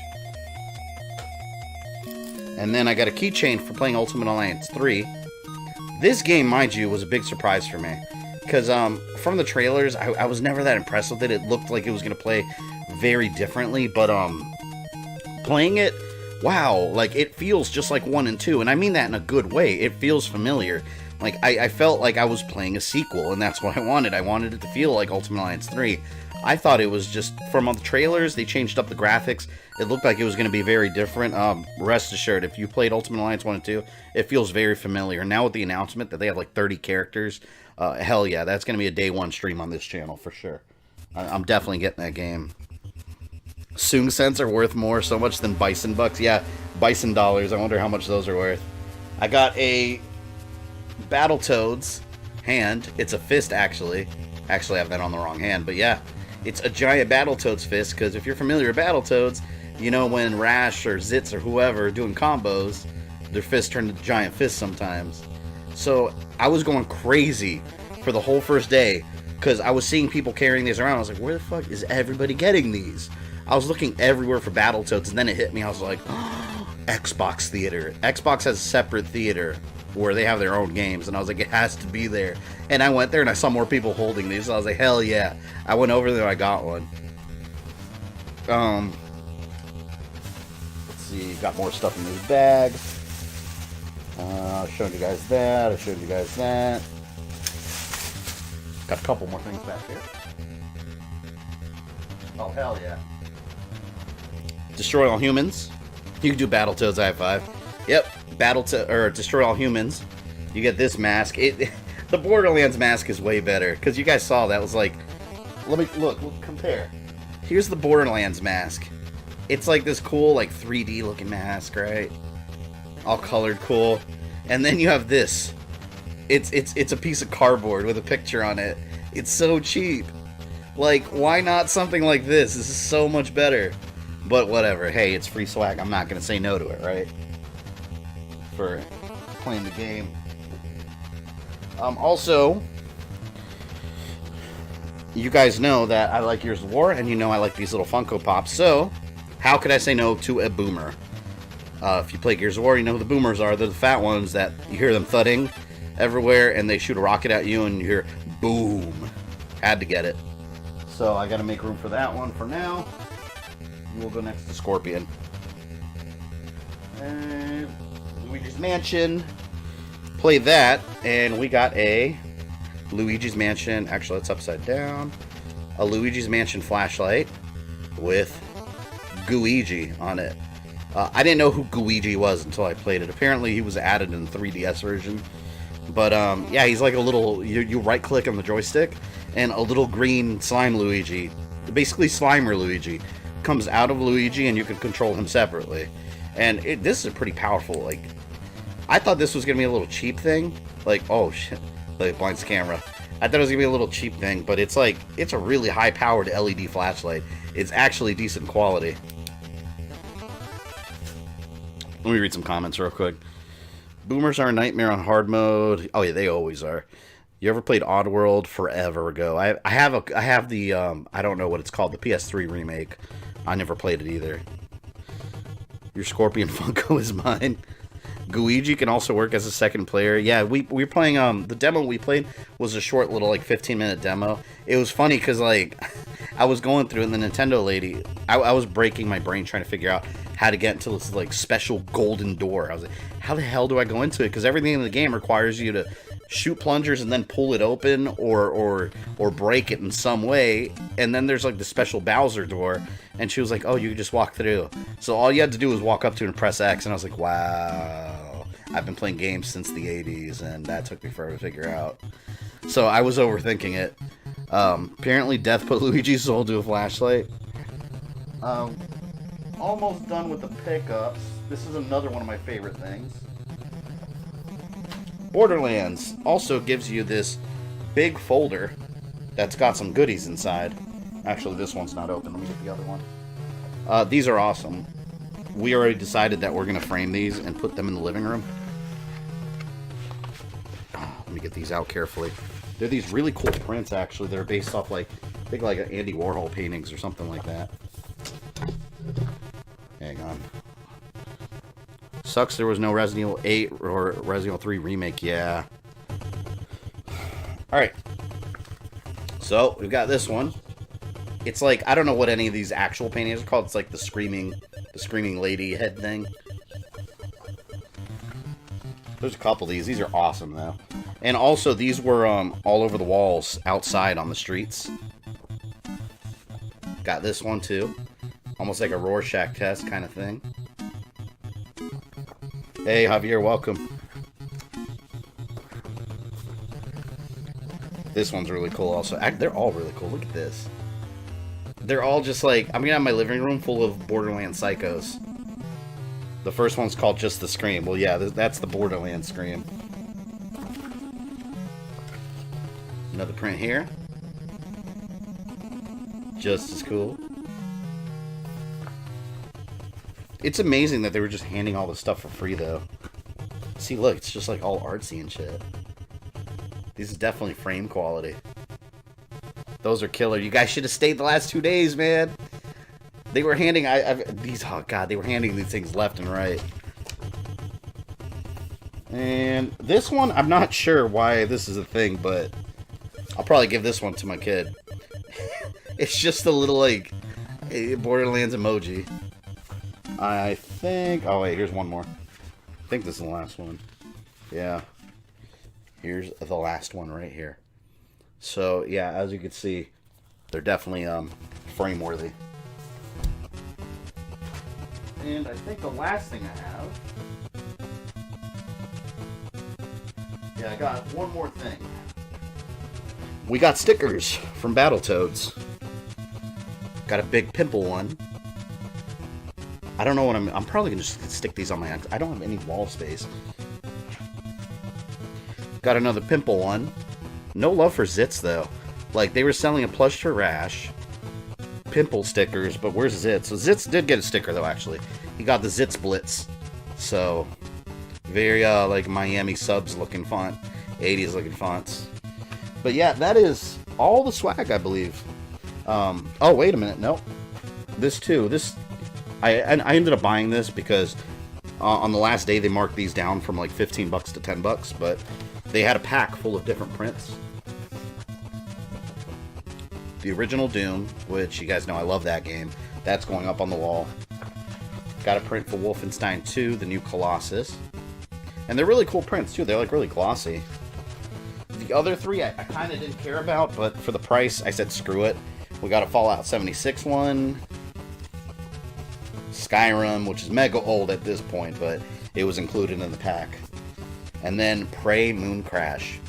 And then I got a keychain for playing Ultimate Alliance 3. This game, mind you, was a big surprise for me, because from the trailers, I was never that impressed with it. It looked like it was gonna play very differently, but playing it, wow, like it feels just like 1 and 2, and I mean that in a good way. It feels familiar. Like, I felt like I was playing a sequel, and that's what I wanted. I wanted it to feel like Ultimate Alliance 3. I thought it was just, from all the trailers, they changed up the graphics. It looked like it was going to be very different. Rest assured, if you played Ultimate Alliance 1 and 2, it feels very familiar. Now with the announcement that they have like 30 characters, hell yeah, that's going to be a day one stream on this channel for sure. I'm definitely getting that game. Soong cents are worth more so much than bison bucks. Yeah, bison dollars. I wonder how much those are worth. I got a Battletoads hand. It's a fist, actually. Actually, I have that on the wrong hand, but yeah. It's a giant Battletoads fist, because if you're familiar with Battletoads, you know when Rash or Zitz or whoever are doing combos, their fists turn to giant fists sometimes. So I was going crazy for the whole first day, because I was seeing people carrying these around. I was like, where the fuck is everybody getting these? I was looking everywhere for Battletoads, and then it hit me. I was like, oh, Xbox Theater. Xbox has a separate theater where they have their own games, and I was like, it has to be there. And I went there, and I saw more people holding these, so I was like, hell yeah. I went over there, and I got one. Let's see, got more stuff in this bag. I showed you guys that, I showed you guys that. Got a couple more things back here. Oh, hell yeah. Destroy all humans. You can do Battletoads high five. Yep, destroy all humans. You get this mask. The Borderlands mask is way better, because you guys saw that was like, let me look, compare. Here's the Borderlands mask. It's like this cool, like 3D looking mask, right? all colored cool. And then you have this. It's a piece of cardboard with a picture on it. It's so cheap. Like, why not something like this? This is so much better. But whatever. Hey, it's free swag. I'm not going to say no to it, right? For playing the game. Also, you guys know that I like Gears of War, and you know I like these little Funko Pops. So, how could I say no to a boomer? If you play Gears of War, you know who the boomers are. They're the fat ones that you hear them thudding everywhere, and they shoot a rocket at you, and you hear boom. Had to get it. So I got to make room for that one for now. We'll go next to Scorpion. And Luigi's Mansion. Play that, and we got a Luigi's Mansion. Actually, it's upside down. A Luigi's Mansion flashlight with Gooigi on it. I didn't know who Gooigi was until I played it. Apparently, he was added in the 3DS version. But, yeah, he's like a little... You right-click on the joystick, and a little green slime Luigi, basically Slimer Luigi, comes out of Luigi, and you can control him separately. And this is a pretty powerful, like... I thought this was going to be a little cheap thing. Like, oh, shit. Like, blinds the camera. I thought it was going to be a little cheap thing, but it's like... It's a really high-powered LED flashlight. It's actually decent quality. Let me read some comments real quick. Boomers are a nightmare on hard mode. Oh yeah, they always are. You ever played Oddworld? Forever ago. I have the I don't know what it's called, the PS3 remake. I never played it either. Your Scorpion Funko is mine. Gooigi can also work as a second player. Yeah, we were playing the demo we played was a short little like 15-minute demo. It was funny because like I was going through it, and the Nintendo lady, I was breaking my brain trying to figure out how to get into this like special golden door. I was like, how the hell do I go into it? Because everything in the game requires you to shoot plungers and then pull it open or break it in some way. And then there's like the special Bowser door, and she was like, oh, you can just walk through. So all you had to do was walk up to it and press X, and I was like, wow, I've been playing games since the 80s, and that took me forever to figure out. So I was overthinking it. Apparently Death put Luigi's soul to a flashlight. Almost done with the pickups. This is another one of my favorite things. Borderlands also gives you this big folder that's got some goodies inside. Actually, this one's not open. Let me get the other one. These are awesome. We already decided that we're going to frame these and put them in the living room. Let me get these out carefully. They're these really cool prints, actually. They're based off, like, I think, like Andy Warhol paintings or something like that. Hang on. Sucks there was no Resident Evil 8 or Resident Evil 3 remake. Yeah. Alright. So, we've got this one. It's like, I don't know what any of these actual paintings are called. It's like the screaming lady head thing. There's a couple of these. These are awesome, though. And also, these were all over the walls outside on the streets. Got this one, too. Almost like a Rorschach test kind of thing. Hey, Javier, welcome. This one's really cool also. They're all really cool. Look at this. They're all just like... I'm going to have my living room full of Borderlands psychos. The first one's called Just the Scream. Well, yeah, that's the Borderlands Scream. Another print here. Just as cool. It's amazing that they were just handing all this stuff for free, though. See, look, it's just like all artsy and shit. These is definitely frame quality. Those are killer. You guys should have stayed the last 2 days, man. They were handing oh god, they were handing these things left and right. And this one, I'm not sure why this is a thing, but I'll probably give this one to my kid. It's just a little like Borderlands emoji. I think... Oh, wait, here's one more. I think this is the last one. Yeah. Here's the last one right here. So, yeah, as you can see, they're definitely frame-worthy. And I think the last thing I have... Yeah, I got one more thing. We got stickers from Battletoads. Got a big pimple one. I don't know what I'm probably going to just stick these on my... I don't have any wall space. Got another pimple one. No love for zits, though. Like, they were selling a plush for Rash. Pimple stickers, but where's Zits? So Zits did get a sticker, though, actually. He got the Zits Blitz. So, very, like, Miami subs looking font. 80s looking fonts. But yeah, that is all the swag, I believe. Oh, wait a minute. Nope. This, too. I ended up buying this because on the last day they marked these down from like $15 to $10, but they had a pack full of different prints. The original Doom, which you guys know I love that game. That's going up on the wall. Got a print for Wolfenstein 2, the new Colossus. And they're really cool prints, too. They're, like, really glossy. The other three I kind of didn't care about, but for the price, I said screw it. We got a Fallout 76 one. Skyrim, which is mega old at this point, but it was included in the pack. And then Prey Moon Crash.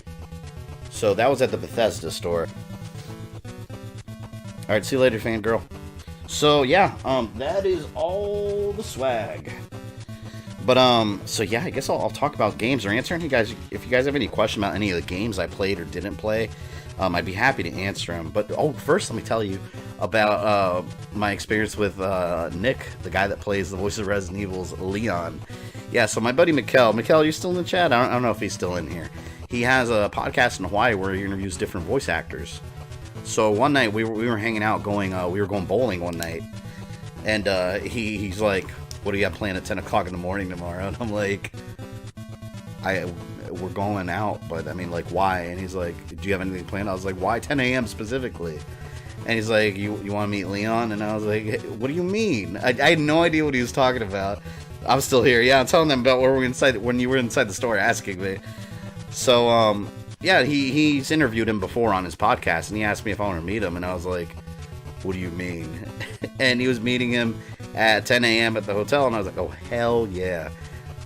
So that was at the Bethesda store. Alright, see you later, fangirl. So, yeah, that is all the swag. But, so yeah, I guess I'll talk about games or answer any guys. If you guys have any question about any of the games I played or didn't play, I'd be happy to answer them. But, first let me tell you about my experience with Nick, the guy that plays the voice of Resident Evil's Leon. Yeah, so my buddy Mikkel, are you still in the chat? I don't know if he's still in here. He has a podcast in Hawaii where he interviews different voice actors. So one night we were hanging out, we were going bowling one night, and he's like, "What do you have planned at 10 o'clock in the morning tomorrow?" And I'm like, "We're going out, but I mean, like, why?" And he's like, "Do you have anything planned?" I was like, "Why 10 a.m. specifically?" And he's like, "You want to meet Leon?" And I was like, hey, "What do you mean?" I had no idea what he was talking about. I'm still here. Yeah, I'm telling them about when you were inside the store asking me. So, yeah, he's interviewed him before on his podcast, and he asked me if I want to meet him, and I was like, "What do you mean?" And he was meeting him at 10 a.m. at the hotel, and I was like, "Oh, hell yeah."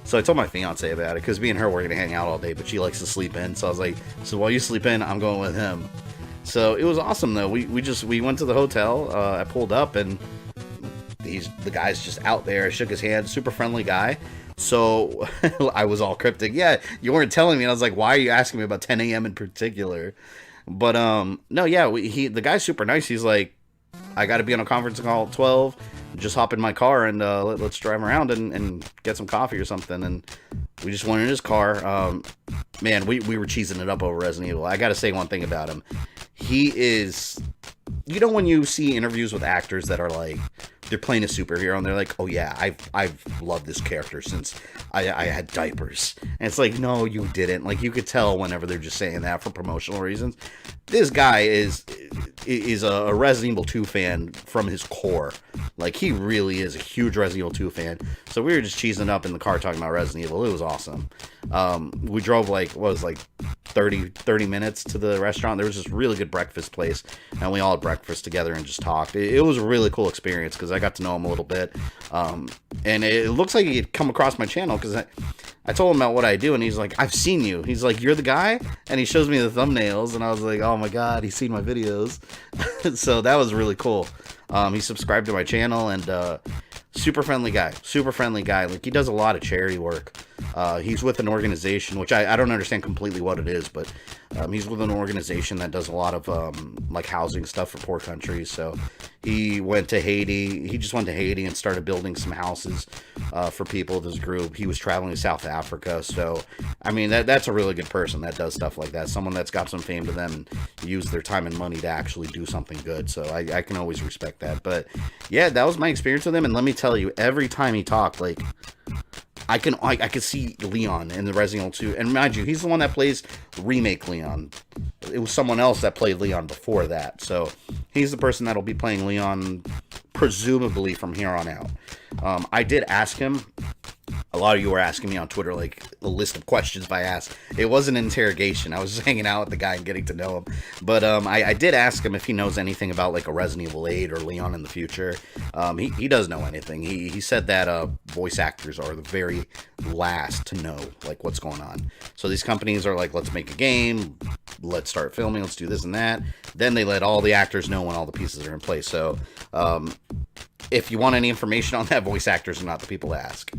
So I told my fiance about it, because me and her were going to hang out all day, but she likes to sleep in, so I was like, "So while you sleep in, I'm going with him." So it was awesome, though. We went to the hotel, I pulled up, and the guy's just out there. I shook his hand, super friendly guy. So I was all cryptic. "Yeah, you weren't telling me." And I was like, "Why are you asking me about 10 a.m. in particular?" But no, yeah, the guy's super nice. He's like, "I got to be on a conference call at 12. Just hop in my car and let's drive around and get some coffee or something." And we just went in his car. Man, we were cheesing it up over Resident Evil. I got to say one thing about him. He is, you know, when you see interviews with actors that are like, they're playing a superhero and they're like, "Oh yeah, I've loved this character since I had diapers." And it's like, no, you didn't. Like, you could tell whenever they're just saying that for promotional reasons. This guy is a Resident Evil 2 fan from his core. Like, he really is a huge Resident Evil 2 fan. So we were just cheesing up in the car talking about Resident Evil. It was awesome. We drove like 30 minutes to the restaurant. There was this really good breakfast place, and we all had breakfast together and just talked. It was a really cool experience because I got to know him a little bit. And it looks like he had come across my channel because I told him about what I do, and he's like, "I've seen you." He's like, "You're the guy?" And he shows me the thumbnails, and I was like, "Oh my god, he's seen my videos." So that was really cool. He subscribed to my channel, and super friendly guy. Like, he does a lot of charity work. He's with an organization, which I don't understand completely what it is, but he's with an organization that does a lot of like housing stuff for poor countries. So he went to Haiti. He just went to Haiti and started building some houses for people of his group. He was traveling to South Africa. So, I mean, that's a really good person that does stuff like that. Someone that's got some fame to them and use their time and money to actually do something good. So I can always respect that. But yeah, that was my experience with him. And let me tell you, every time he talked, like, I could see Leon in the Resident Evil 2. And mind you, he's the one that plays remake Leon. It was someone else that played Leon before that. So he's the person that'll be playing Leon presumably from here on out. I did ask him. A lot of you were asking me on Twitter, like, a list of questions I asked. It wasn't an interrogation. I was just hanging out with the guy and getting to know him. But I did ask him if he knows anything about, like, a Resident Evil 8 or Leon in the future. He does know anything. He said that voice actors are the very last to know, like, what's going on. So these companies are like, let's make a game, let's start filming, let's do this and that. Then they let all the actors know when all the pieces are in place. So if you want any information on that, voice actors are not the people to ask.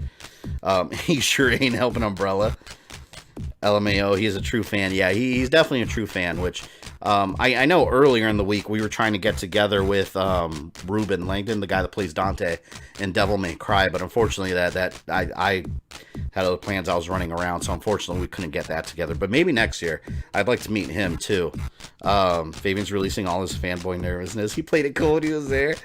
He sure ain't helping Umbrella. LMAO, he is a true fan. Yeah, he's definitely a true fan, which I know earlier in the week we were trying to get together with Ruben Langdon, the guy that plays Dante in Devil May Cry, but unfortunately I had other plans. I was running around, so unfortunately we couldn't get that together. But maybe next year. I'd like to meet him too. Fabian's releasing all his fanboy nervousness. He played it cool when he was there.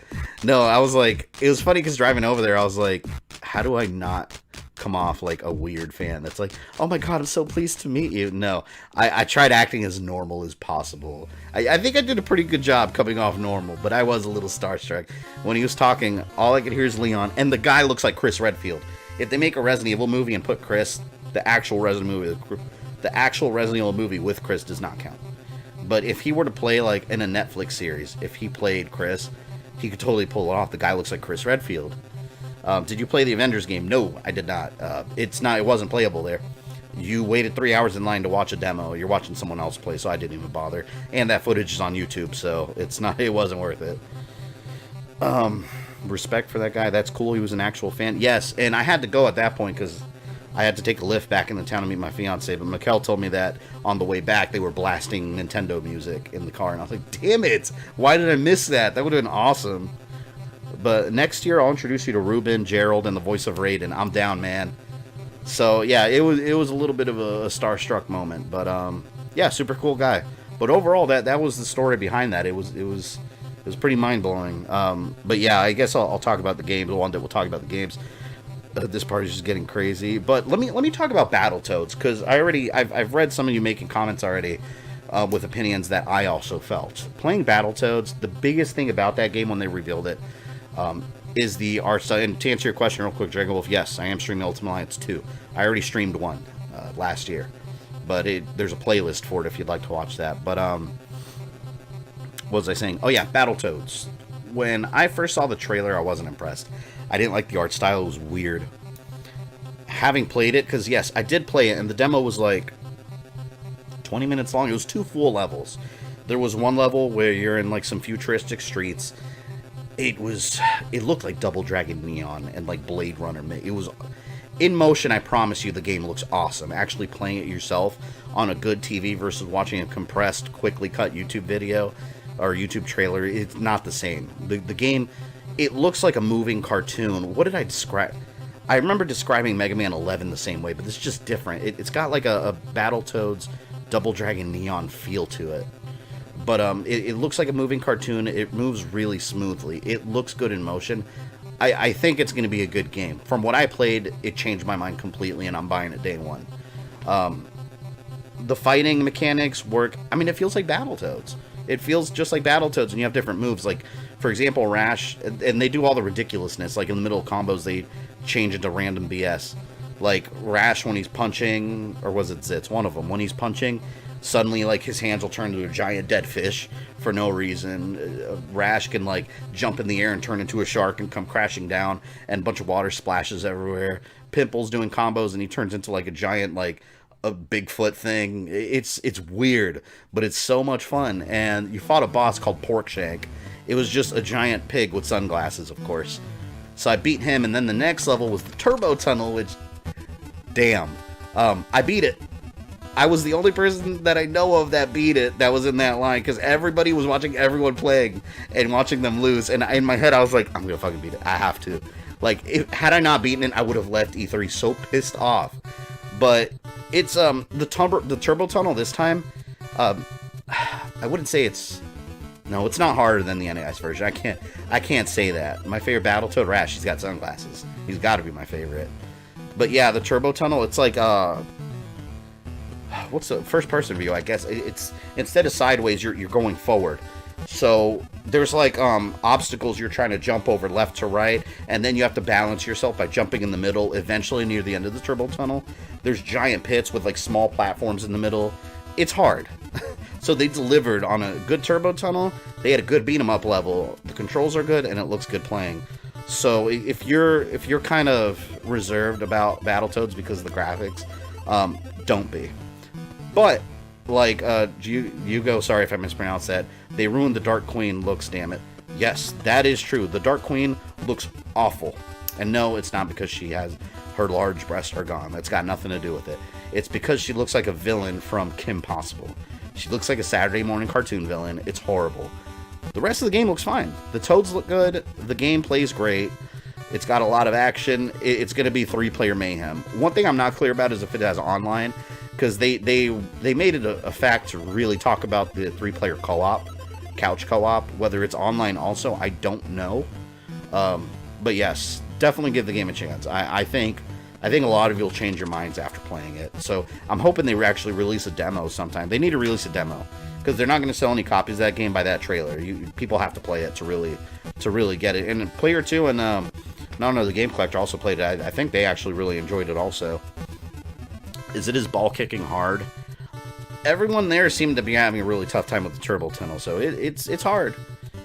No, I was like, it was funny because driving over there, I was like, how do I not come off like a weird fan that's like, oh my god, I'm so pleased to meet you? No, I tried acting as normal as possible. I think I did a pretty good job coming off normal, but I was a little starstruck. When he was talking, all I could hear is Leon, and the guy looks like Chris Redfield. If they make a Resident Evil movie and put Chris, the actual Resident Evil movie with Chris does not count. But if he were to play like in a Netflix series, if he played Chris, he could totally pull it off. The guy looks like Chris Redfield. Did you play the Avengers game? No, I did not. It wasn't playable there. You waited 3 hours in line to watch a demo. You're watching someone else play, so I didn't even bother. And that footage is on YouTube, so it wasn't worth it. Respect for that guy. That's cool. He was an actual fan. Yes, and I had to go at that point because I had to take a lift back in the town to meet my fiance. But Mikkel told me that on the way back they were blasting Nintendo music in the car, and I was like, damn it! Why did I miss that? That would have been awesome. But next year I'll introduce you to Ruben, Gerald, and the voice of Raiden. I'm down, man. So yeah, it was a little bit of a starstruck moment, but yeah, super cool guy. But overall, that was the story behind that. It was pretty mind blowing. But yeah, I guess I'll talk about the games. One day we'll talk about the games. This part is just getting crazy. But let me talk about Battletoads, because I've read some of you making comments already with opinions that I also felt. Playing Battletoads, the biggest thing about that game when they revealed it is the art style. And to answer your question real quick, Dragon Wolf, yes, I am streaming Ultimate Alliance 2. I already streamed one last year, but there's a playlist for it if you'd like to watch that. But what was I saying? Oh yeah, Battletoads. When I first saw the trailer, I wasn't impressed. I didn't like the art style. It was weird. Having played it, because yes, I did play it, and the demo was like 20 minutes long. It was 2 full levels. There was one level where you're in like some futuristic streets. It looked like Double Dragon Neon and like Blade Runner. It was in motion. I promise you, the game looks awesome. Actually playing it yourself on a good TV versus watching a compressed, quickly cut YouTube video or YouTube trailer, it's not the same. The game, it looks like a moving cartoon. What did I describe? I remember describing Mega Man 11 the same way, but it's just different. It's got like a Battletoads Double Dragon Neon feel to it. But it looks like a moving cartoon. It moves really smoothly. It looks good in motion. I think it's going to be a good game. From what I played, it changed my mind completely, and I'm buying it day one. The fighting mechanics work. I mean, it feels like Battletoads. It feels just like Battletoads, and you have different moves. Like, for example, Rash, and they do all the ridiculousness. Like, in the middle of combos, they change into random BS. Like, Rash, when he's punching, or was it Zitz? One of them. When he's punching, suddenly, like, his hands will turn into a giant dead fish for no reason. Rash can, like, jump in the air and turn into a shark and come crashing down, and a bunch of water splashes everywhere. Pimple's doing combos, and he turns into, like, a giant, like, a Bigfoot thing. It's weird, but it's so much fun. And you fought a boss called Porkshank. It was just a giant pig with sunglasses, of course. So I beat him, and then the next level was the Turbo Tunnel, which, damn, I beat it. I was the only person that I know of that beat it, that was in that line, because everybody was watching everyone playing and watching them lose. And in my head, I was like, I'm gonna fucking beat it. I have to. Like, had I not beaten it, I would have left E3 so pissed off. But it's the Turbo Tunnel this time. I wouldn't say it's not harder than the NES version. I can't say that. My favorite Battletoad, Rash, he's got sunglasses. He's got to be my favorite. But yeah, the Turbo Tunnel, it's like what's the first person view? I guess it's instead of sideways, you're going forward. So there's like obstacles you're trying to jump over left to right, and then you have to balance yourself by jumping in the middle. Eventually, near the end of the Turbo Tunnel, there's giant pits with like small platforms in the middle. It's hard. So they delivered on a good Turbo Tunnel. They had a good beat 'em up level. The controls are good, and it looks good playing. So if you're kind of reserved about Battletoads because of the graphics, don't be. But like Yugo, sorry if I mispronounced that. They ruined the Dark Queen looks, damn it. Yes, that is true. The Dark Queen looks awful. And no, it's not because she has her large breasts are gone. That's got nothing to do with it. It's because she looks like a villain from Kim Possible. She looks like a Saturday morning cartoon villain. It's horrible. The rest of the game looks fine. The toads look good. The game plays great. It's got a lot of action. It's going to be 3-player mayhem. One thing I'm not clear about is if it has online, because they made it a fact to really talk about the 3-player co-op, couch co-op. Whether it's online also, I don't know. But yes, definitely give the game a chance. I think a lot of you will change your minds after playing it. So I'm hoping they actually release a demo sometime. They need to release a demo, because they're not going to sell any copies of that game by that trailer. People have to play it to really get it. And Player 2 and NotAnother, the GameCollector, also played it. I think they actually really enjoyed it also. Is ball kicking hard? Everyone there seemed to be having a really tough time with the turbo tunnel, so it's hard,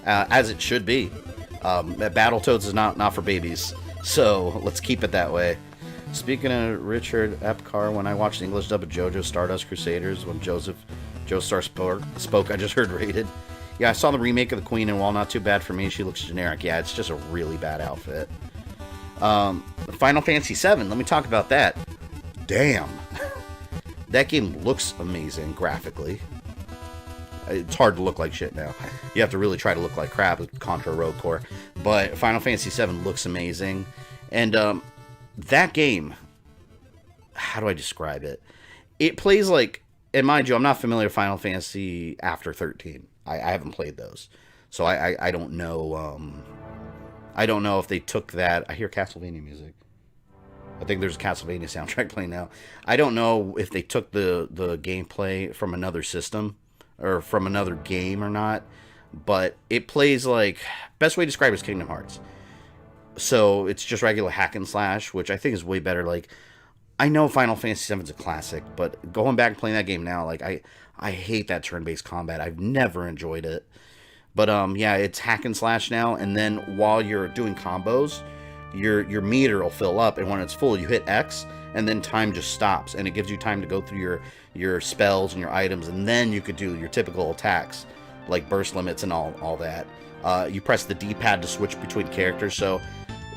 as it should be. Battletoads is not for babies, so let's keep it that way. Speaking of Richard Epcar, when I watched the English dub of JoJo Stardust Crusaders, when Joestar spoke, I just heard rated. Yeah, I saw the remake of the Queen, and while not too bad for me, she looks generic. Yeah, it's just a really bad outfit. Final Fantasy VII, let me talk about that. Damn. That game looks amazing graphically. It's hard to look like shit now. You have to really try to look like crap with Contra Road Core. But Final Fantasy VII looks amazing. And that game, how do I describe it? It plays like, and mind you, I'm not familiar with Final Fantasy after 13. I haven't played those. So I don't know. I don't know if they took that. I hear Castlevania music. I think there's a Castlevania soundtrack playing now. I don't know if they took the gameplay from another system or from another game or not, but it plays like, best way to describe it is Kingdom Hearts. So it's just regular hack and slash, which I think is way better. Like, I know Final Fantasy VII is a classic, but going back and playing that game now, like I hate that turn-based combat. I've never enjoyed it. But yeah, it's hack and slash now, and then while you're doing combos, your meter will fill up, and when it's full, you hit X, and then time just stops, and it gives you time to go through your spells and your items, and then you could do your typical attacks, like burst limits and all that. You press the D-pad to switch between characters. So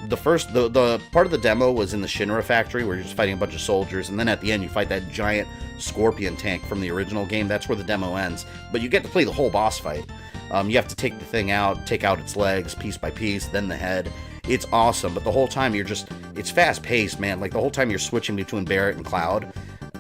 the part of the demo was in the Shinra factory, where you're just fighting a bunch of soldiers, and then at the end you fight that giant scorpion tank from the original game. That's where the demo ends, but you get to play the whole boss fight. You have to take the thing out, take out its legs piece by piece, then the head. It's awesome, but the whole time it's fast-paced, man. Like, the whole time you're switching between Barret and Cloud,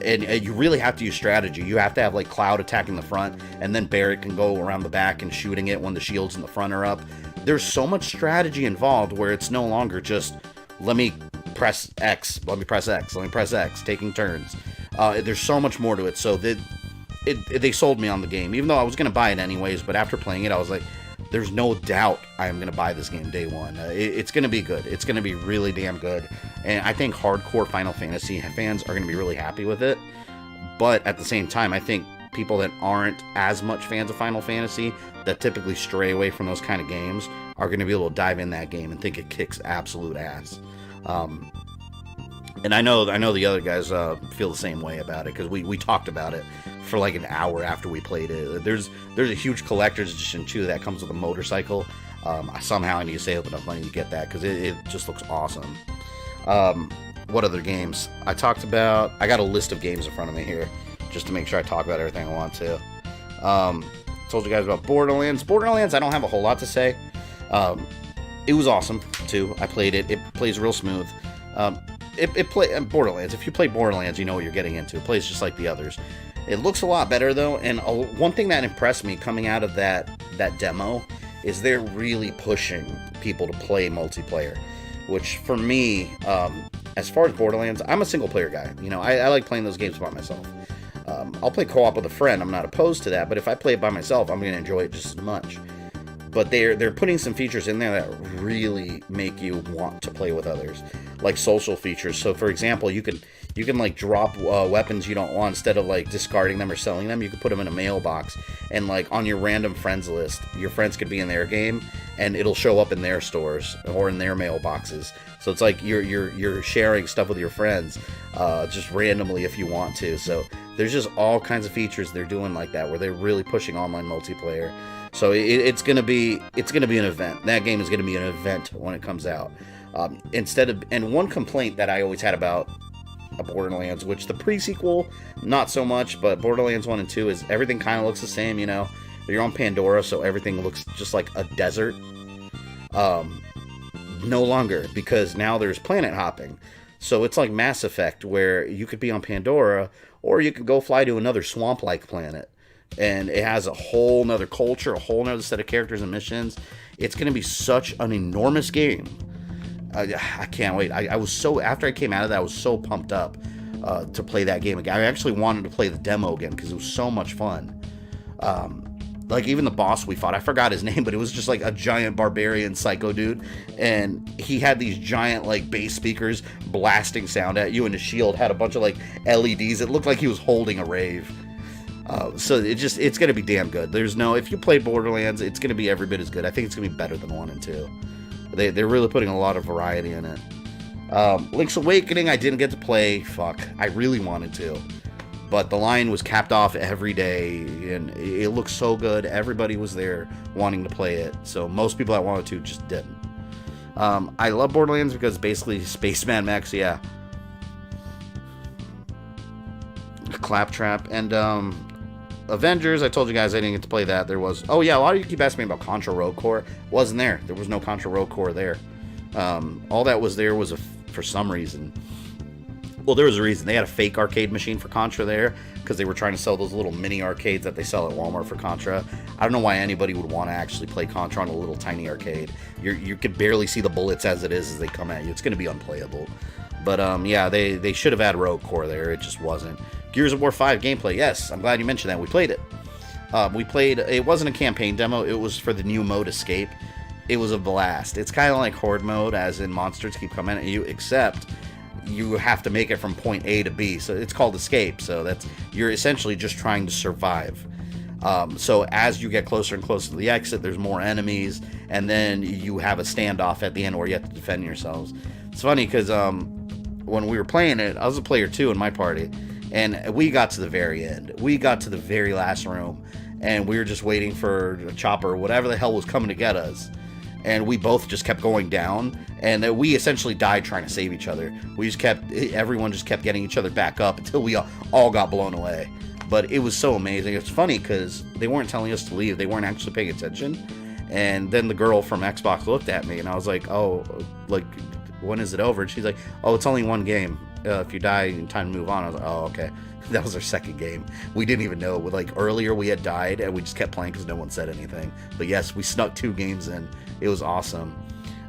and you really have to use strategy. You have to have, like, Cloud attacking the front, and then Barret can go around the back and shooting it when the shields in the front are up. There's so much strategy involved where it's no longer just, let me press X, let me press X, let me press X, taking turns. There's so much more to it, so they sold me on the game, even though I was going to buy it anyways, but after playing it, I was like, there's no doubt I am going to buy this game day one. It's going to be good. It's going to be really damn good. And I think hardcore Final Fantasy fans are going to be really happy with it. But at the same time, I think people that aren't as much fans of Final Fantasy, that typically stray away from those kind of games, are going to be able to dive in that game and think it kicks absolute ass. And I know the other guys feel the same way about it, because we talked about it for like an hour after we played it. There's a huge collector's edition too that comes with a motorcycle. Somehow I need to save enough money to get that, because it just looks awesome. What other games? I got a list of games in front of me here, just to make sure I talk about everything I want to. Told you guys about Borderlands. Borderlands, I don't have a whole lot to say. It was awesome too. I played it. It plays real smooth. Borderlands. If you play Borderlands, you know what you're getting into. It plays just like the others. It looks a lot better though, and one thing that impressed me coming out of that demo is they're really pushing people to play multiplayer, which for me, as far as Borderlands, I'm a single player guy. You know, I like playing those games by myself. I'll play co-op with a friend. I'm not opposed to that, but if I play it by myself, I'm going to enjoy it just as much. But they're putting some features in there that really make you want to play with others, like social features. So for example, you can like drop weapons you don't want. Instead of like discarding them or selling them, you can put them in a mailbox, and like on your random friends list, your friends could be in their game and it'll show up in their stores or in their mailboxes. So it's like you're sharing stuff with your friends just randomly if you want to. So there's just all kinds of features they're doing like that, where they're really pushing online multiplayer. So it's gonna be an event. That game is gonna be an event when it comes out. And one complaint that I always had about Borderlands, which the pre-sequel not so much, but Borderlands 1 and 2 is everything kind of looks the same. You know, you're on Pandora, so everything looks just like a desert. No longer, because now there's planet hopping. So it's like Mass Effect, where you could be on Pandora, or you could go fly to another swamp-like planet. And it has a whole nother culture, a whole nother set of characters and missions. It's going to be such an enormous game. I can't wait. I was so, after I came out of that, I was so pumped up to play that game again. I actually wanted to play the demo again, because it was so much fun. Like, even the boss we fought, I forgot his name, but it was just like a giant barbarian psycho dude, and he had these giant, like, bass speakers blasting sound at you, and his shield had a bunch of, like, LEDs. It looked like he was holding a rave. So it's going to be damn good. If you played Borderlands, it's going to be every bit as good. I think it's going to be better than 1 and 2. They're really putting a lot of variety in it. Link's Awakening, I didn't get to play. Fuck, I really wanted to. But the line was capped off every day, and it looked so good. Everybody was there wanting to play it, so most people that wanted to just didn't. I love Borderlands because basically Spaceman Max, yeah. Claptrap, and Avengers, I told you guys I didn't get to play that. There was, oh yeah, a lot of you keep asking me about Contra Rogue Core. Wasn't there. There was no Contra Rogue Core there. All that was there was for some reason. Well, there was a reason. They had a fake arcade machine for Contra there, because they were trying to sell those little mini arcades that they sell at Walmart for Contra. I don't know why anybody would want to actually play Contra on a little tiny arcade. You could barely see the bullets as it is as they come at you. It's going to be unplayable. But yeah, they should have had Rogue Core there. It just wasn't. Gears of War 5 gameplay. Yes, I'm glad you mentioned that. We played it. It wasn't a campaign demo. It was for the new mode Escape. It was a blast. It's kind of like Horde mode, as in monsters keep coming at you, except you have to make it from point A to B. So it's called Escape. So you're essentially just trying to survive. So as you get closer and closer to the exit, there's more enemies, and then you have a standoff at the end where you have to defend yourselves. It's funny because when we were playing it, I was a player 2 in my party, and we got to the very end. We got to the very last room, and we were just waiting for a chopper or whatever the hell was coming to get us. And we both just kept going down, and we essentially died trying to save each other. Everyone just kept getting each other back up until we all got blown away. But it was so amazing. It's funny because they weren't telling us to leave. They weren't actually paying attention. And then the girl from Xbox looked at me, and I was like, oh, like, when is it over? And she's like, oh, it's only one game. If you die, time to move on. I was like, oh, okay. That was our second game. We didn't even know. Like, earlier we had died, and we just kept playing because no one said anything. But yes, we snuck 2 games in. It was awesome.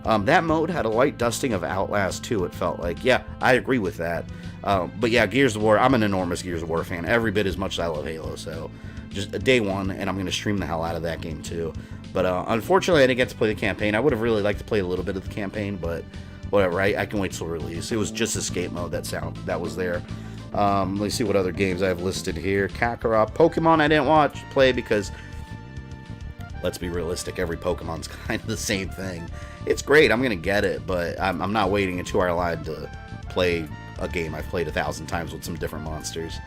That mode had a light dusting of Outlast 2, it felt like. Yeah, I agree with that. But yeah, Gears of War, I'm an enormous Gears of War fan. Every bit as much as I love Halo. So, just day one, and I'm going to stream the hell out of that game too. But unfortunately, I didn't get to play the campaign. I would have really liked to play a little bit of the campaign, but whatever. I can wait till release. It was just Escape mode that was there. Let's see what other games I have listed here. Kakarot, Pokemon I didn't play because, let's be realistic, every Pokemon's kind of the same thing. It's great, I'm going to get it, but I'm not waiting a 2-hour line to play a game I've played 1,000 times with some different monsters.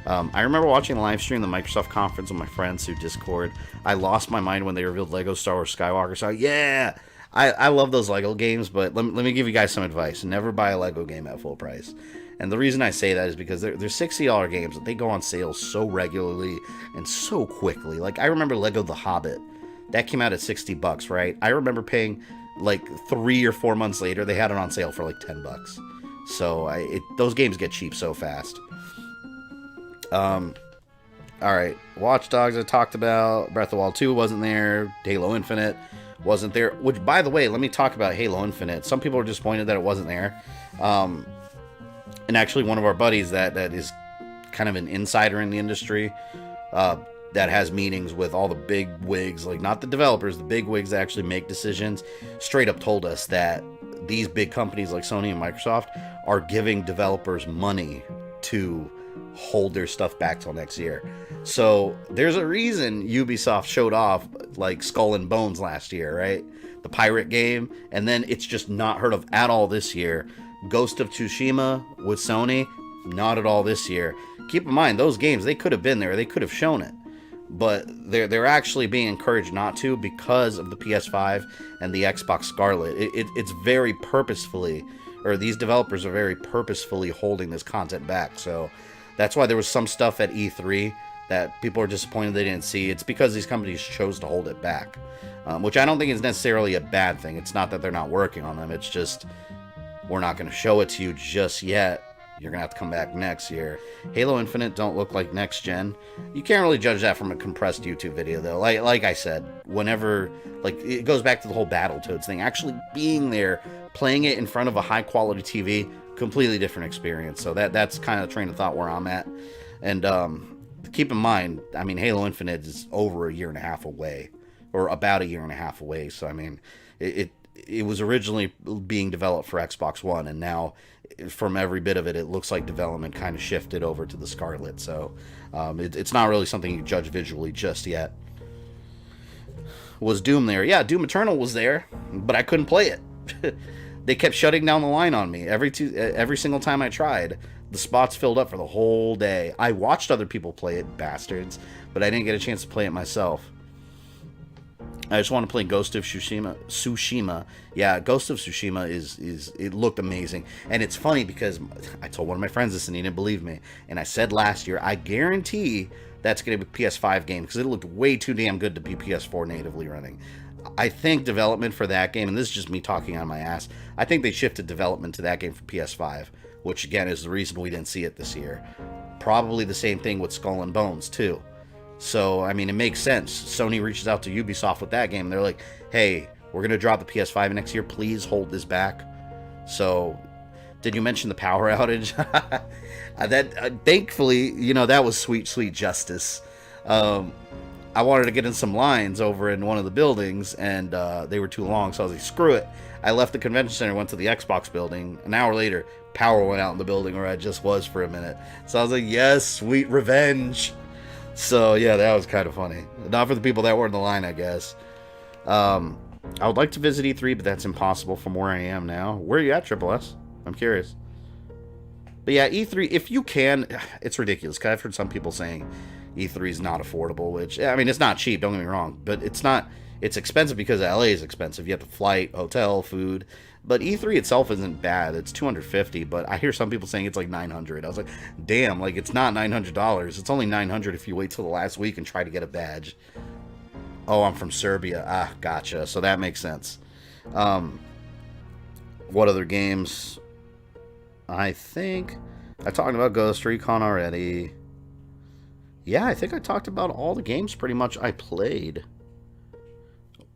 I remember watching a live stream the Microsoft conference with my friends through Discord. I lost my mind when they revealed Lego Star Wars Skywalker, so yeah! I love those Lego games, but let me give you guys some advice. Never buy a Lego game at full price. And the reason I say that is because they're $60 games, but they go on sale so regularly and so quickly. Like, I remember Lego The Hobbit. That came out at $60, right? I remember paying, like, 3 or 4 months later, they had it on sale for, like, $10. So, those games get cheap so fast. Alright. Watch Dogs I talked about. Breath of the Wild 2 wasn't there. Halo Infinite wasn't there. Which, by the way, let me talk about Halo Infinite. Some people are disappointed that it wasn't there. And actually, one of our buddies that is kind of an insider in the industry, that has meetings with all the big wigs, like not the developers, the big wigs that actually make decisions, straight up told us that these big companies like Sony and Microsoft are giving developers money to hold their stuff back till next year. So there's a reason Ubisoft showed off like Skull and Bones last year, right? The pirate game, and then it's just not heard of at all this year. Ghost of Tsushima with Sony, not at all this year. Keep in mind, those games, they could have been there. They could have shown it. but they're actually being encouraged not to because of the PS5 and the Xbox Scarlet. It's very purposefully, or these developers are very purposefully holding this content back. So that's why there was some stuff at E3 that people are disappointed they didn't see. It's because these companies chose to hold it back, which I don't think is necessarily a bad thing. It's not that they're not working on them. It's just, we're not going to show it to you just yet. You're going to have to come back next year. Halo Infinite don't look like next gen. You can't really judge that from a compressed YouTube video, though. Like I said, whenever, like, it goes back to the whole Battletoads thing. Actually being there, playing it in front of a high-quality TV, completely different experience. So that's kind of the train of thought where I'm at. And keep in mind, I mean, Halo Infinite is over a year and a half away, or about a year and a half away. So, I mean, it was originally being developed for Xbox One, and now from every bit of it, it looks like development kind of shifted over to the Scarlet. So it's not really something you judge visually just yet. Was Doom there? Yeah, Doom Eternal was there, but I couldn't play it. They kept shutting down the line on me every single time I tried. The spots filled up for the whole day. I watched other people play it, bastards, but I didn't get a chance to play it myself. I just want to play Ghost of Tsushima. Yeah, Ghost of Tsushima it looked amazing. And it's funny because I told one of my friends this and he didn't believe me. And I said last year, I guarantee that's going to be a PS5 game because it looked way too damn good to be PS4 natively running. I think development for that game, and this is just me talking on my ass, I think they shifted development to that game for PS5, which again is the reason we didn't see it this year. Probably the same thing with Skull and Bones too. So, I mean, it makes sense. Sony reaches out to Ubisoft with that game. They're like, hey, we're going to drop the PS5 next year. Please hold this back. So, did you mention the power outage? Thankfully, you know, that was sweet, sweet justice. I wanted to get in some lines over in one of the buildings, and they were too long. So I was like, screw it. I left the convention center, went to the Xbox building. An hour later, power went out in the building where I just was for a minute. So I was like, yes, sweet revenge. So, yeah, that was kind of funny. Not for the people that were in the line, I guess. I would like to visit E3, but that's impossible from where I am now. Where are you at, Triple S? I'm curious. But, yeah, E3, if you can, it's ridiculous. Because I've heard some people saying E3 is not affordable, which, I mean, it's not cheap, don't get me wrong. But it's not, it's expensive because LA is expensive. You have the flight, hotel, food. But E3 itself isn't bad. It's $250, but I hear some people saying it's like $900. I was like, damn, like it's not $900. It's only $900 if you wait till the last week and try to get a badge. Oh, I'm from Serbia. Ah, gotcha. So that makes sense. What other games? I think I talked about Ghost Recon already. Yeah, I think I talked about all the games pretty much I played.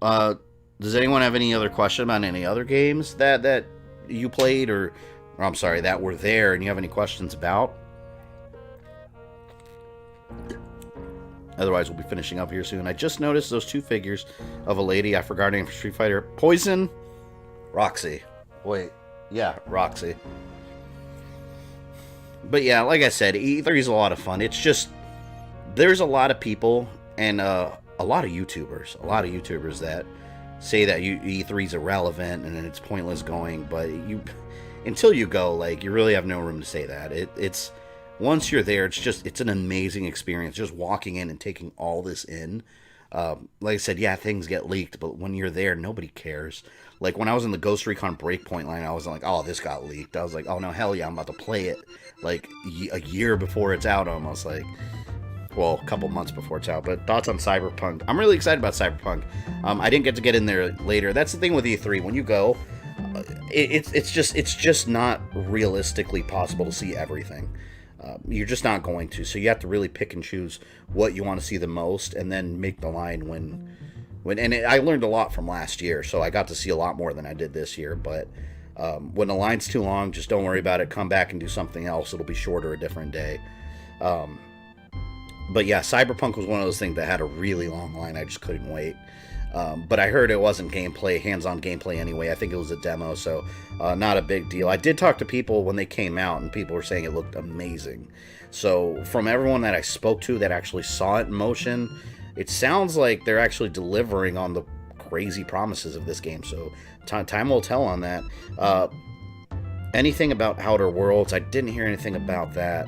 Does anyone have any other question about any other games that you played or I'm sorry, that were there and you have any questions about? Otherwise, we'll be finishing up here soon. I just noticed those two figures of a lady. I forgot her name for Street Fighter. Poison? Roxy. Wait. Yeah, Roxy. But yeah, like I said, E3 is a lot of fun. It's just, there's a lot of people and a lot of YouTubers that say that E3 is irrelevant and it's pointless going, but until you go, like, you really have no room to say that. It's once you're there, it's an amazing experience just walking in and taking all this in. Like I said, yeah, things get leaked, but when you're there, nobody cares. Like when I was in the Ghost Recon Breakpoint line, I was like, oh, this got leaked. I was like, oh no, hell yeah, I'm about to play it like a year before it's out almost, like, well, a couple months before it's out. But thoughts on Cyberpunk? I'm really excited about Cyberpunk. I didn't get in there later. That's the thing with E3. When you go, it's just not realistically possible to see everything. You're just not going to. So you have to really pick and choose what you want to see the most, and then make the line when. I learned a lot from last year, so I got to see a lot more than I did this year. But when the line's too long, just don't worry about it. Come back and do something else. It'll be shorter a different day. But yeah, Cyberpunk was one of those things that had a really long line. I just couldn't wait. But I heard it wasn't hands-on gameplay anyway. I think it was a demo, so not a big deal. I did talk to people when they came out, and people were saying it looked amazing. So from everyone that I spoke to that actually saw it in motion, it sounds like they're actually delivering on the crazy promises of this game. So time will tell on that. Anything about Outer Worlds? I didn't hear anything about that.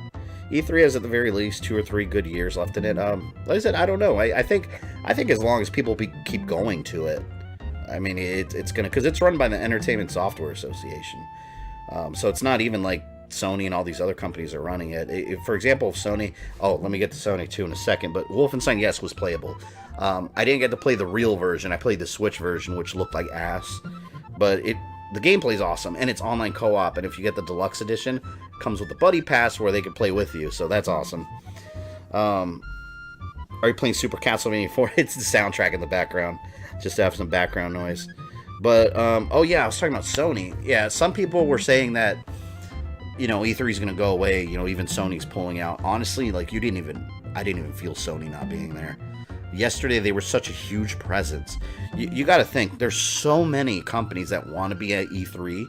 E3 has at the very least 2 or 3 good years left in it. Like I said, I don't know. I think as long as people keep going to it, I mean, it's gonna, because it's run by the Entertainment Software Association. So it's not even like Sony and all these other companies are running it. For example, if Sony, let me get to Sony too in a second, but Wolfenstein, yes, was playable. I didn't get to play the real version. I played the Switch version, which looked like ass, but the gameplay's awesome, and it's online co-op, and if you get the deluxe edition, it comes with the buddy pass where they can play with you, so that's awesome. Are you playing Super Castlevania 4? It's the soundtrack in the background, just to have some background noise. But, oh yeah, I was talking about Sony. Yeah, some people were saying that, E3 is going to go away, even Sony's pulling out. Honestly, like, I didn't even feel Sony not being there. Yesterday, they were such a huge presence. You got to think, there's so many companies that want to be at E3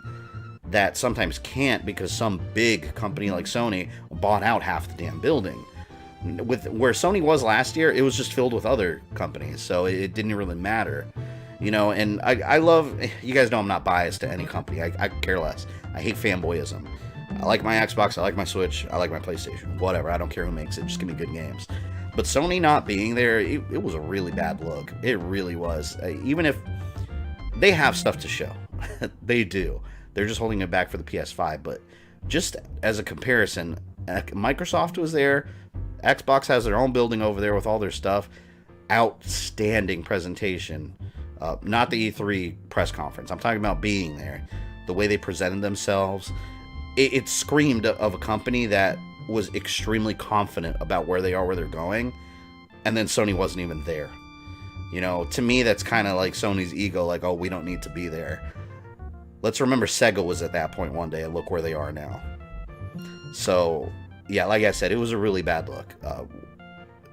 that sometimes can't because some big company like Sony bought out half the damn building. With where Sony was last year, it was just filled with other companies, so it didn't really matter. And I love, you guys know I'm not biased to any company. I care less. I hate fanboyism. I like my Xbox, I like my Switch, I like my PlayStation. Whatever, I don't care who makes it, just give me good games. But Sony not being there, it was a really bad look. It really was. Even if they have stuff to show. They do. They're just holding it back for the PS5. But just as a comparison, Microsoft was there. Xbox has their own building over there with all their stuff. Outstanding presentation. Not the E3 press conference. I'm talking about being there. The way they presented themselves. It screamed of a company that was extremely confident about where they are, where they're going, and then Sony wasn't even there. To me, that's kind of like Sony's ego, like, oh, we don't need to be there. Let's remember Sega was at that point one day, and look where they are now. So, yeah, like I said, it was a really bad look.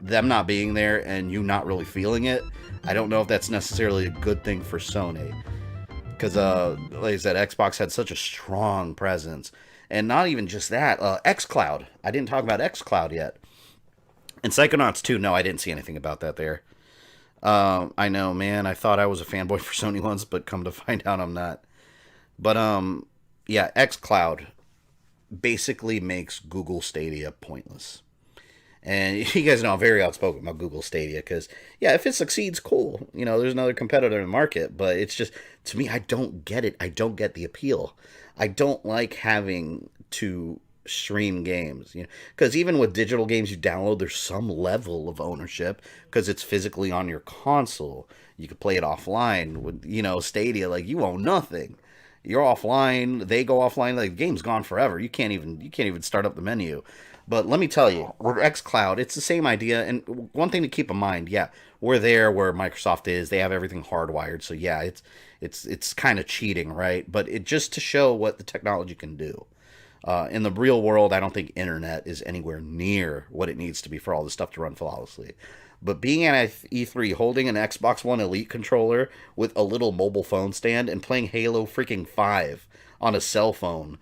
Them not being there and you not really feeling it, I don't know if that's necessarily a good thing for Sony. Because, like I said, Xbox had such a strong presence. And not even just that, xCloud. I didn't talk about xCloud yet. And Psychonauts 2, no, I didn't see anything about that there. I know, man, I thought I was a fanboy for Sony once, but come to find out I'm not. But, yeah, xCloud basically makes Google Stadia pointless. And you guys know I'm very outspoken about Google Stadia because, yeah, if it succeeds, cool. There's another competitor in the market, but it's just, to me, I don't get it. I don't get the appeal. I don't like having to stream games, because even with digital games you download, there's some level of ownership because it's physically on your console. You could play it offline with, Stadia, like, you own nothing. You're offline, they go offline, like, the game's gone forever. You can't even start up the menu. But let me tell you, with xCloud, it's the same idea. And one thing to keep in mind, yeah, we're there where Microsoft is. They have everything hardwired. So yeah, it's kind of cheating, right? But it just to show what the technology can do. In the real world, I don't think internet is anywhere near what it needs to be for all this stuff to run flawlessly. But being at E3, holding an Xbox One Elite controller with a little mobile phone stand and playing Halo freaking 5 on a cell phone,